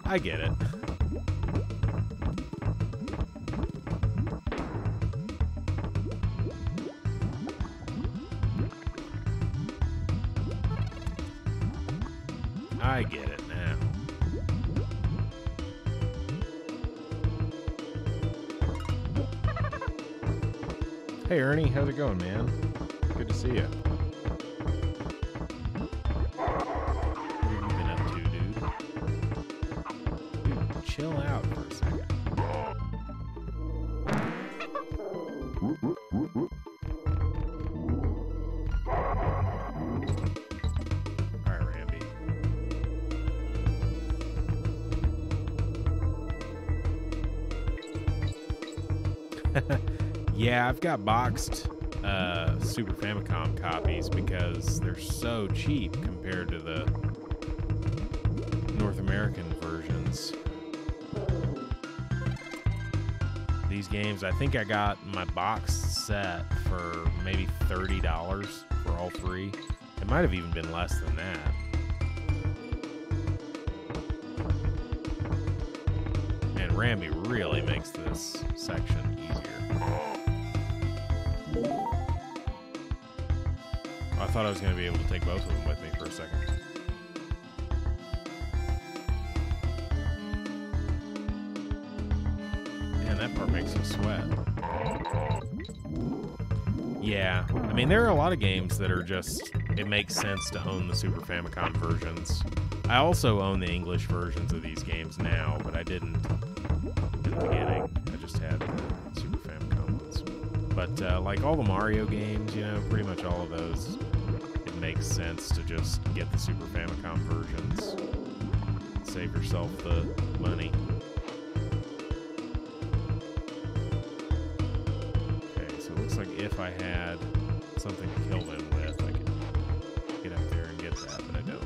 I get it. I get it now. Hey, Ernie. How's it going, man? Good to see you. Chill out for a second. Alright, Rambi. Yeah, I've got boxed Super Famicom copies because they're so cheap compared to the North American versions. These games, I think I got my box set for maybe $30 for all three. It might have even been less than that. And Rambi really makes this section easier. Oh, I thought I was going to be able to take both of them with me for a second. That part makes you sweat. Yeah, I mean, there are a lot of games that are just, it makes sense to own the Super Famicom versions. I also own the English versions of these games now, but I didn't in the beginning. I just had the Super Famicom ones. But like all the Mario games, you know, pretty much all of those, it makes sense to just get the Super Famicom versions. Save yourself the money. If I had something to kill them with, I could get up there and get that, but I don't.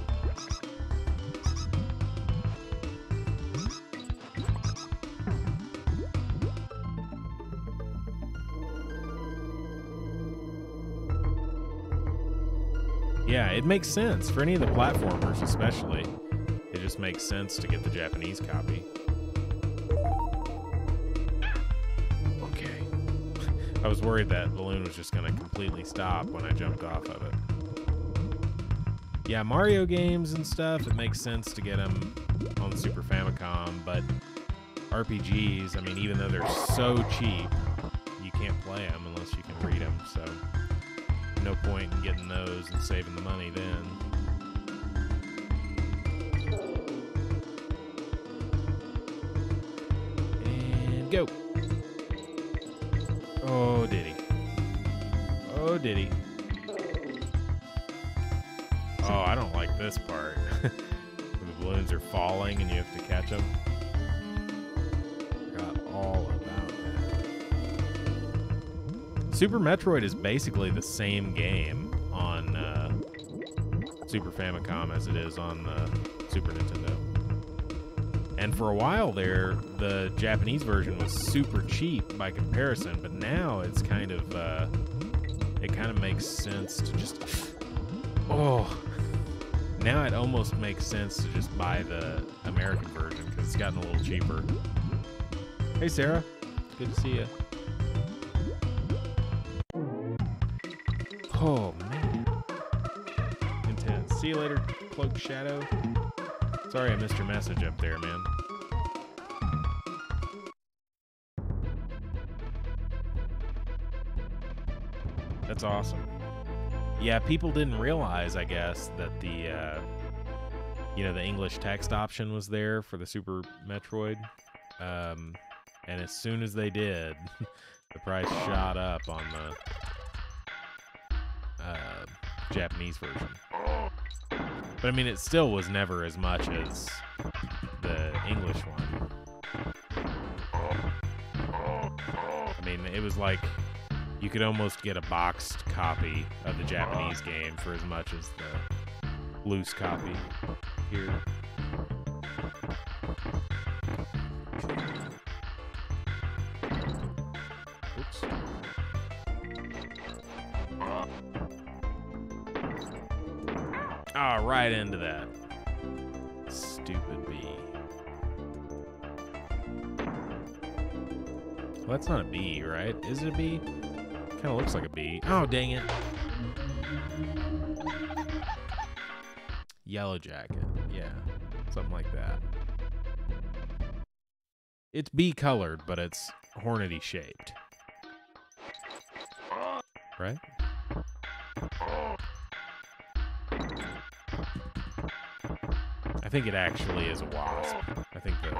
Yeah, it makes sense. For any of the platformers especially, it just makes sense to get the Japanese copy. I was worried that balloon was just going to completely stop when I jumped off of it. Yeah, Mario games and stuff, it makes sense to get them on the Super Famicom, but RPGs, I mean, even though they're so cheap, you can't play them unless you can read them, so no point in getting those and saving the money then. And go! Oh, did he? Oh, did he? Oh, I don't like this part. Where the balloons are falling and you have to catch them. Forgot all about that. Super Metroid is basically the same game on Super Famicom as it is on the Super Nintendo. And for a while there, the Japanese version was super cheap by comparison, but now it's kind of, it kind of makes sense to just, now it almost makes sense to just buy the American version because it's gotten a little cheaper. Hey, Sarah. Good to see you. Oh, man. Intense. See you later, Cloaked Shadow. Sorry I missed your message up there, man. That's awesome. Yeah, people didn't realize, I guess, that the, the English text option was there for the Super Metroid. And as soon as they did, the price shot up on the Japanese version. But I mean, it still was never as much as the English one. I mean, it was like you could almost get a boxed copy of the Japanese game for as much as the loose copy here. Oops. Ah, right into that. Stupid bee. Well, that's not a bee, right? Is it a bee? Kind of looks like a bee. Oh, dang it. Yellow jacket. Yeah, something like that. It's bee colored, but it's hornety shaped. Right? I think it actually is a wasp. I think the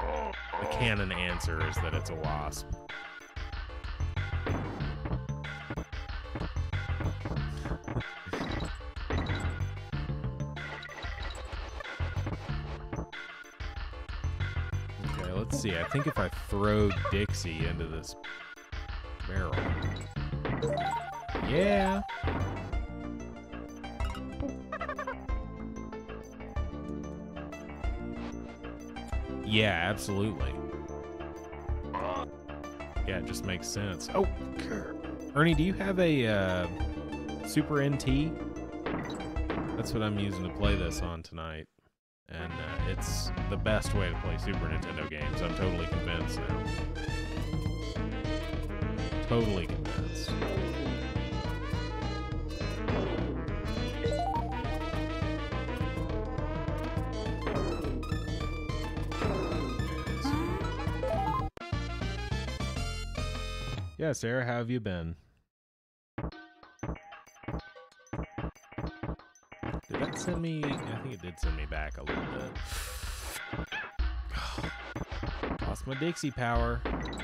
canon answer is that it's a wasp. Okay, let's see. I think if I throw Dixie into this barrel. Yeah. Yeah, absolutely. Yeah, it just makes sense. Oh, Ernie, do you have a Super NT? That's what I'm using to play this on tonight. And it's the best way to play Super Nintendo games. I'm totally convinced now. Totally convinced. Yeah, Sarah, how have you been? Did that send me? I think it did send me back a little bit. Lost my Dixie power. And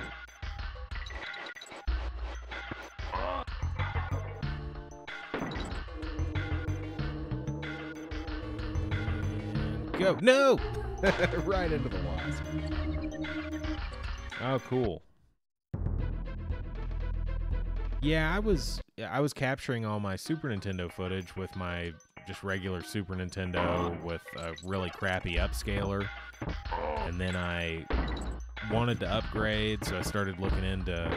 go. No! Right into the wasp. Oh, cool. Yeah, I was capturing all my Super Nintendo footage with my just regular Super Nintendo with a really crappy upscaler, and then I wanted to upgrade, so I started looking into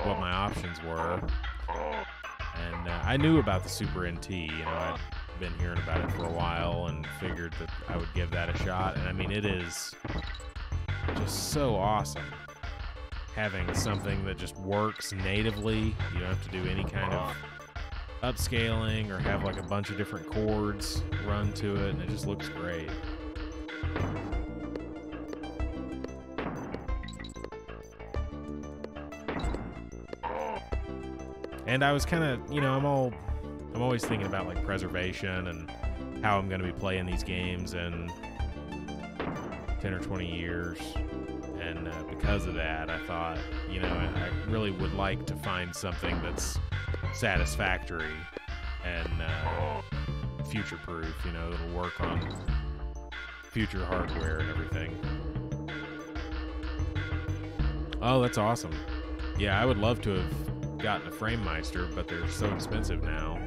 what my options were, and I knew about the Super NT. You know, I'd been hearing about it for a while and figured that I would give that a shot, and I mean, it is just so awesome. Having something that just works natively. You don't have to do any kind of upscaling or have like a bunch of different chords run to it, and it just looks great. And I was kind of, you know, I'm always thinking about like preservation and how I'm going to be playing these games in 10 or 20 years. And because of that, I thought, you know, I really would like to find something that's satisfactory and future-proof, you know, that'll work on future hardware and everything. Oh, that's awesome. Yeah, I would love to have gotten a FrameMeister, but they're so expensive now.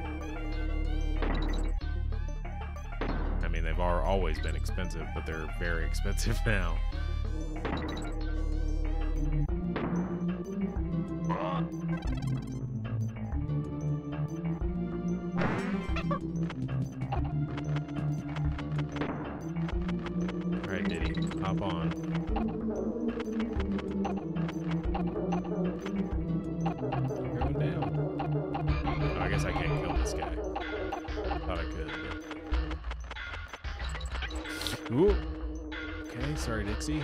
they've always been expensive, but they're very expensive now. All right, Diddy, hop on. You're going down. Oh, I guess I can't kill this guy. Thought I could. But... Ooh. Okay, sorry, Dixie.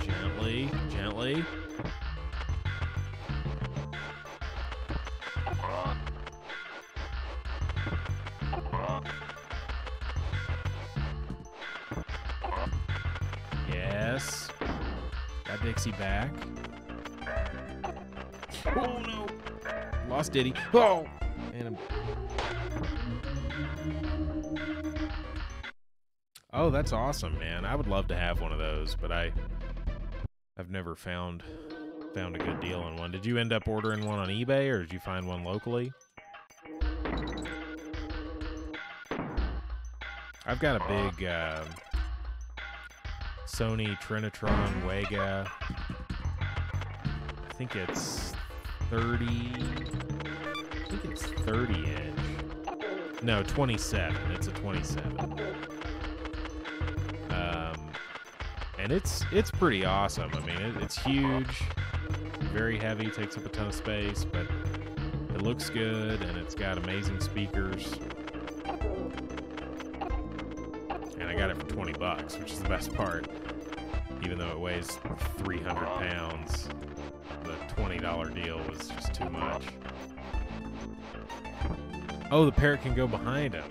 Gently, gently. Yes. Got Dixie back. Oh no! Lost Diddy. Oh! And oh, that's awesome, man. I would love to have one of those, but I've never found a good deal on one. Did you end up ordering one on eBay, or did you find one locally? I've got a big Sony Trinitron Wega. I think it's 30 inch. No, 27. It's a 27. And it's pretty awesome. I mean, it's huge, very heavy, takes up a ton of space, but it looks good, and it's got amazing speakers. And I got it for $20, which is the best part. Even though it weighs 300 pounds, the $20 deal was just too much. Oh, the parrot can go behind him.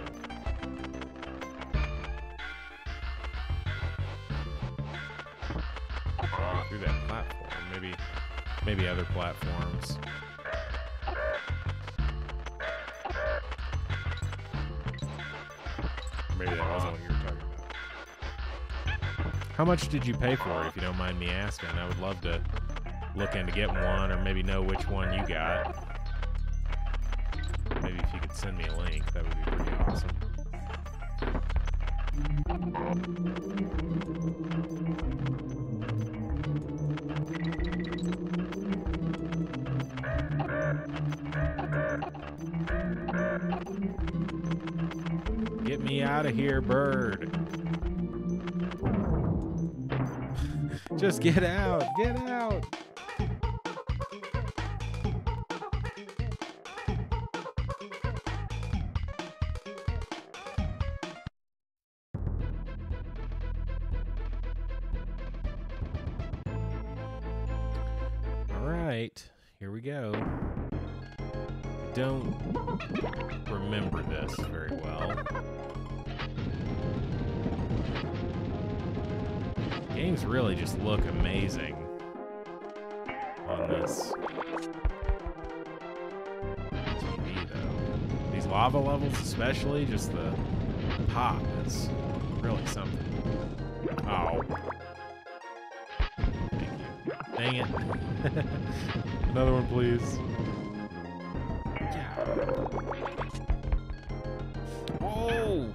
Through that platform, maybe other platforms. Maybe that wasn't what you were talking about. How much did you pay for it, if you don't mind me asking? I would love to look into getting one, or maybe know which one you got. Maybe if you could send me a link, that would be pretty awesome. Get me out of here, bird. Just get out. Get out. All right, here we go. I don't remember this very well. Games really just look amazing on this TV, though. These lava levels, especially, just the pop is really something. Oh. Thank you. Dang it. Another one, please. Yeah. Whoa!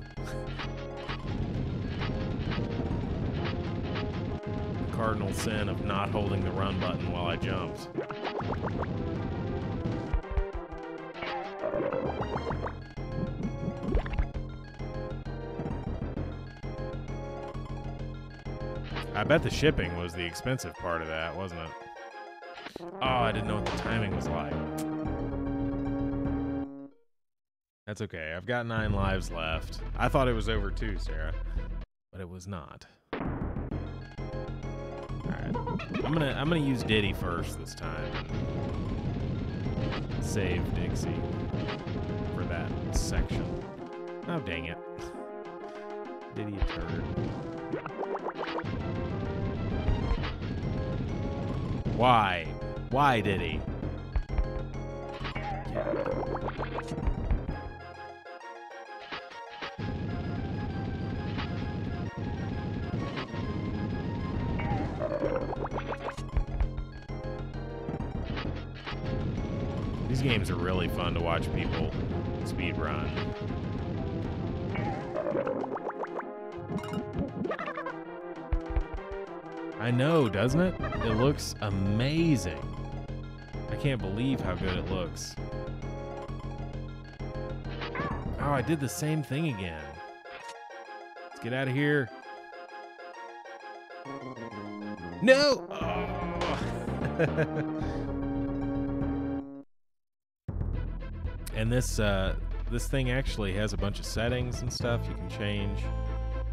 Cardinal sin of not holding the run button while I jumped. I bet the shipping was the expensive part of that, wasn't it? Oh, I didn't know what the timing was like. That's okay. I've got 9 lives left. I thought it was over too, Sarah, but it was not. I'm gonna use Diddy first this time. Save Dixie for that section. Oh, dang it. Diddy a turd. Why? Why, Diddy? These games are really fun to watch people speed run. I know, doesn't it? It looks amazing. I can't believe how good it looks. Oh, I did the same thing again. Let's get out of here. No! Oh. And this thing actually has a bunch of settings and stuff you can change.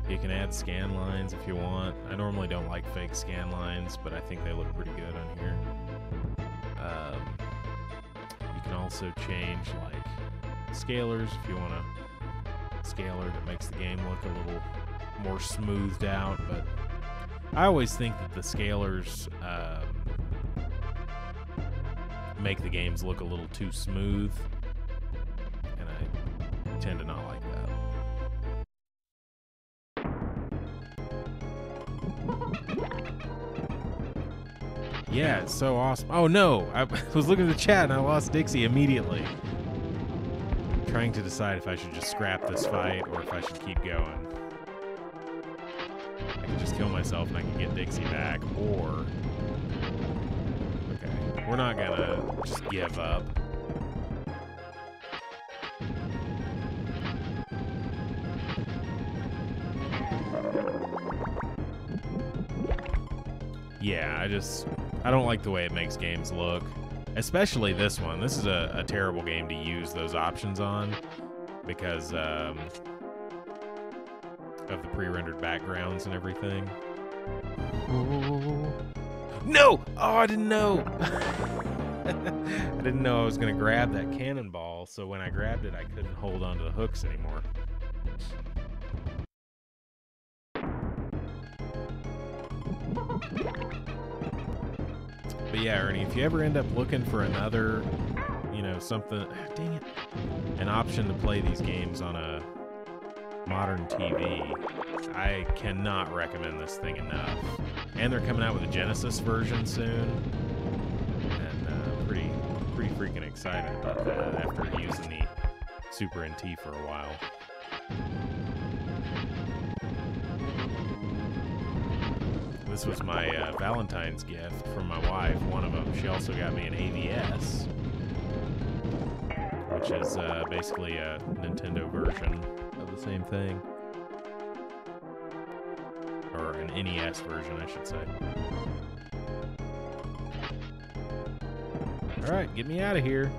You can add scan lines if you want. I normally don't like fake scan lines, but I think they look pretty good on here. You can also change like scalers if you want a scaler that makes the game look a little more smoothed out. But I always think that the scalers make the games look a little too smooth, and I tend to not like that. Yeah, it's so awesome. Oh no, I was looking at the chat and I lost Dixie immediately. Trying to decide if I should just scrap this fight or if I should keep going. I can just kill myself and I can get Dixie back, or... Okay, we're not gonna just give up. Yeah, I don't like the way it makes games look. Especially this one. This is a terrible game to use those options on because of the pre-rendered backgrounds and everything. No! Oh, I didn't know! I didn't know I was going to grab that cannonball, so when I grabbed it, I couldn't hold onto the hooks anymore. But yeah, Ernie, if you ever end up looking for another, you know, something, dang it, an option to play these games on a modern TV, I cannot recommend this thing enough. And they're coming out with a Genesis version soon, and pretty freaking excited about that after using the Super NT for a while. This was my Valentine's gift from my wife, one of them. She also got me an AVS, which is basically a Nintendo version of the same thing. Or an NES version, I should say. Alright, get me out of here.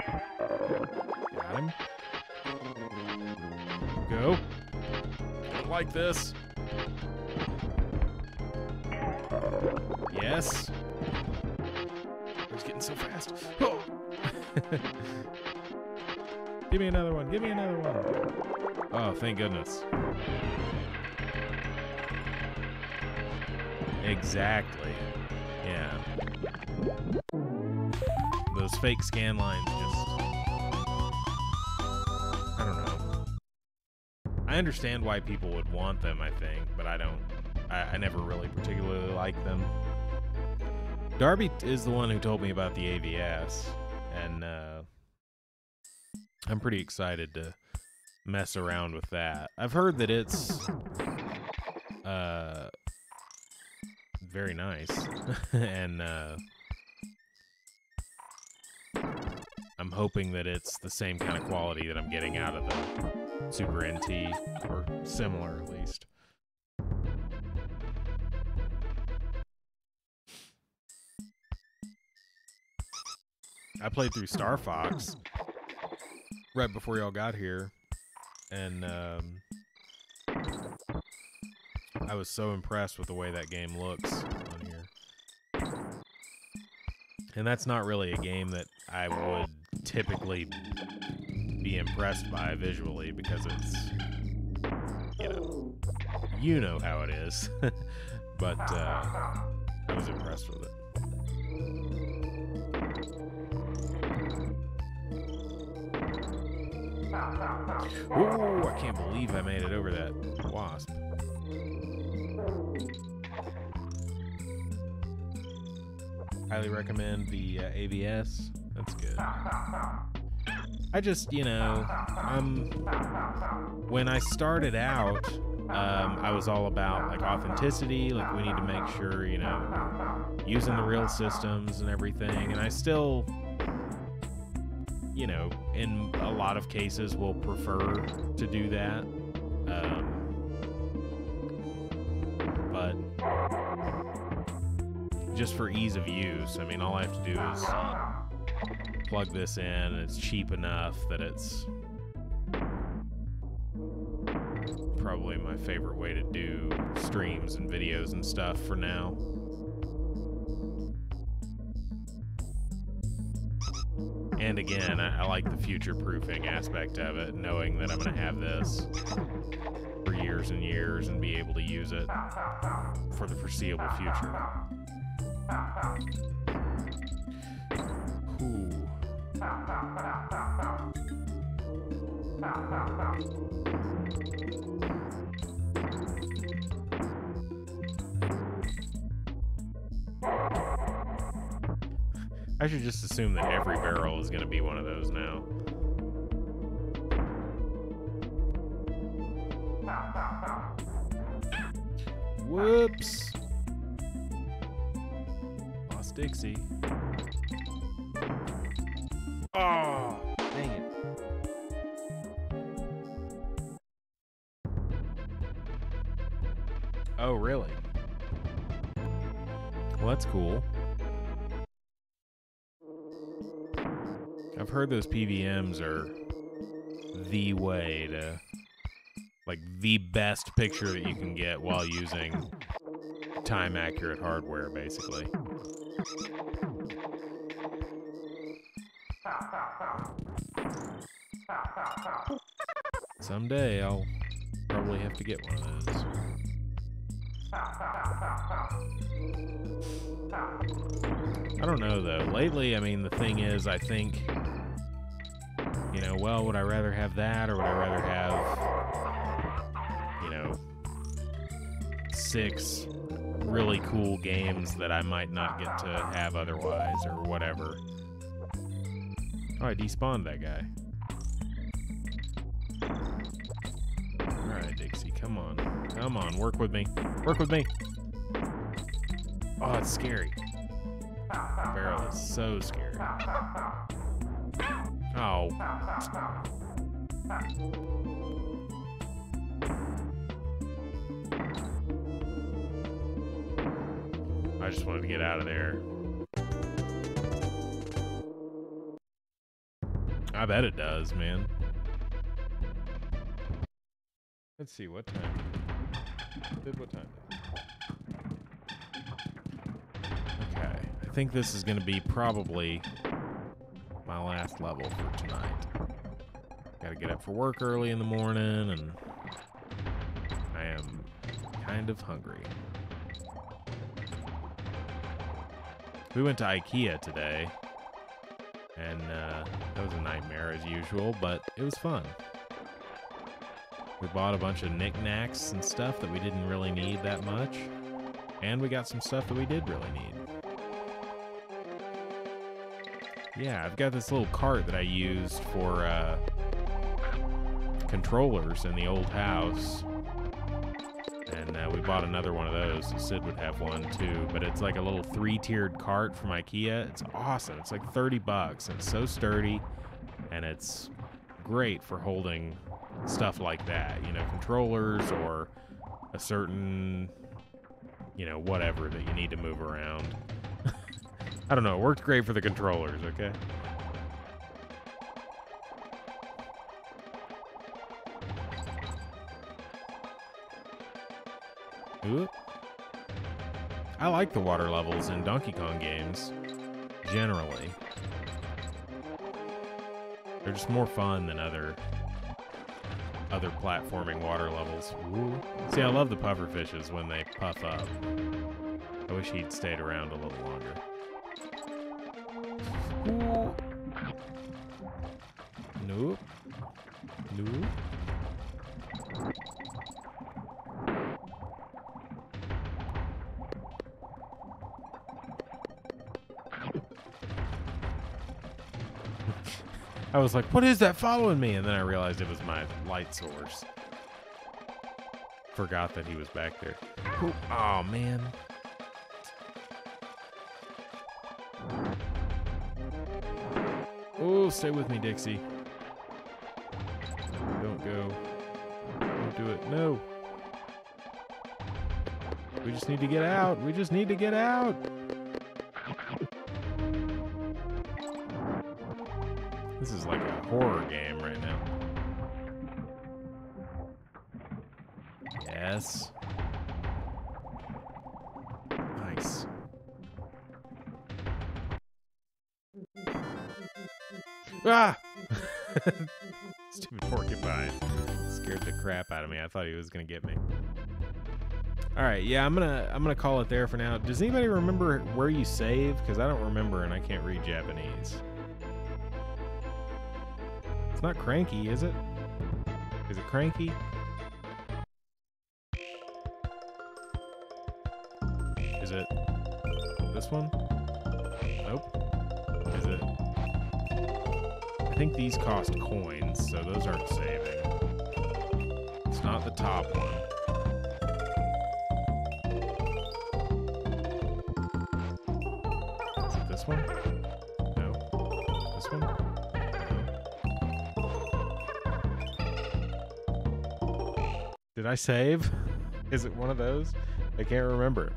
Okay. Got him. Go. Don't like this. Yes. It's getting so fast. Oh. Give me another one. Give me another one. Oh, thank goodness. Exactly. Yeah. Those fake scan lines just... I don't know. I understand why people would want them, I think, but I don't. I never really particularly liked them. Darby is the one who told me about the AVS, and I'm pretty excited to mess around with that. I've heard that it's very nice, and I'm hoping that it's the same kind of quality that I'm getting out of the Super NT, or similar at least. I played through Star Fox right before y'all got here, and I was so impressed with the way that game looks on here. And that's not really a game that I would typically be impressed by visually, because it's, you know how it is. But I was impressed with it. Ooh, I can't believe I made it over that wasp. Highly recommend the ABS. That's good. I just, you know, when I started out, I was all about like authenticity. Like we need to make sure, you know, using the real systems and everything. And I still, you know, in a lot of cases will prefer to do that. But just for ease of use, I mean, all I have to do is plug this in, and it's cheap enough that it's probably my favorite way to do streams and videos and stuff for now. And again, I like the future-proofing aspect of it, knowing that I'm going to have this for years and years and be able to use it for the foreseeable future. Ooh. I should just assume that every barrel is going to be one of those now. Whoops. Lost Dixie. Oh, dang it. Oh, really? Well, that's cool. I've heard those PVMs are the way to, like, the best picture that you can get while using time-accurate hardware, basically. Someday I'll probably have to get one of those. I don't know, though. Lately, I mean, the thing is, I think, you know, well, would I rather have that, or would I rather have, you know, 6 really cool games that I might not get to have otherwise, or whatever. Oh, I despawned that guy. Alright, Dixie, come on. Come on, work with me. Work with me! Oh, it's scary. The barrel is so scary. Oh. I just wanted to get out of there. I bet it does, man. Let's see, what time? What time? Okay, I think this is going to be probably my last level for tonight. Gotta get up for work early in the morning, and I am kind of hungry. We went to IKEA today, and that was a nightmare as usual, but it was fun. We bought a bunch of knickknacks and stuff that we didn't really need that much, and we got some stuff that we did really need. Yeah, I've got this little cart that I used for controllers in the old house, and we bought another one of those, so Sid would have one too, but it's like a little 3-tiered cart from IKEA. It's awesome. It's like $30, and it's so sturdy, and it's great for holding stuff like that, you know, controllers or a certain, you know, whatever that you need to move around. I don't know, it worked great for the controllers, okay? Ooh. I like the water levels in Donkey Kong games, generally. They're just more fun than other platforming water levels. Ooh. See, I love the pufferfishes when they puff up. I wish he'd stayed around a little longer. Ooh. Nope. Nope. I was like, what is that following me? And then I realized it was my light source. Forgot that he was back there. Oh, man. Oh, stay with me, Dixie. Don't go. Don't do it. No. We just need to get out. We just need to get out. This is like a horror game right now. Yes. Nice. Ah! Stupid porcupine. Scared the crap out of me. I thought he was gonna get me. Alright, yeah, I'm gonna call it there for now. Does anybody remember where you save? Because I don't remember and I can't read Japanese. It's not Cranky, is it? Is it Cranky? Is it this one? Nope. Is it? I think these cost coins, so those aren't saving. It's not the top one. Is it this one? No. This one? No. Did I save? Is it one of those? I can't remember.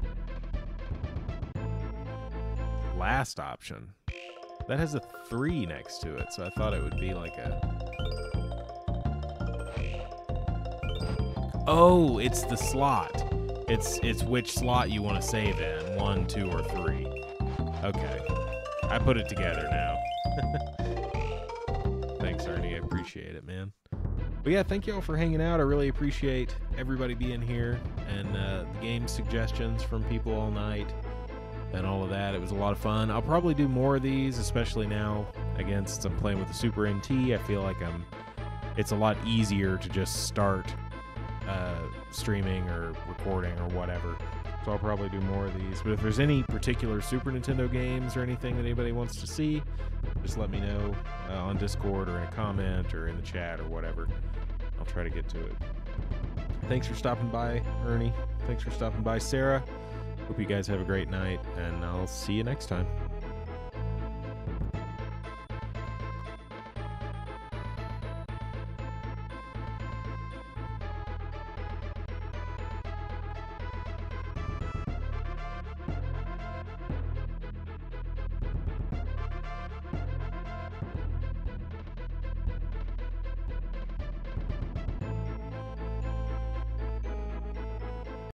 Last option. That has a 3 next to it, so I thought it would be like a... Oh, it's the slot. It's which slot you want to save in, 1, 2, or 3. Okay. I put it together now. Thanks, Ernie. I appreciate it, man. But yeah, thank you all for hanging out. I really appreciate everybody being here and the game suggestions from people all night. And all of that. It was a lot of fun. I'll probably do more of these, especially now, again, since I'm playing with the Super NT. I feel like it's a lot easier to just start streaming or recording or whatever. So I'll probably do more of these. But if there's any particular Super Nintendo games or anything that anybody wants to see, just let me know on Discord or in a comment or in the chat or whatever. I'll try to get to it. Thanks for stopping by, Ernie. Thanks for stopping by, Sarah. Hope you guys have a great night, and I'll see you next time.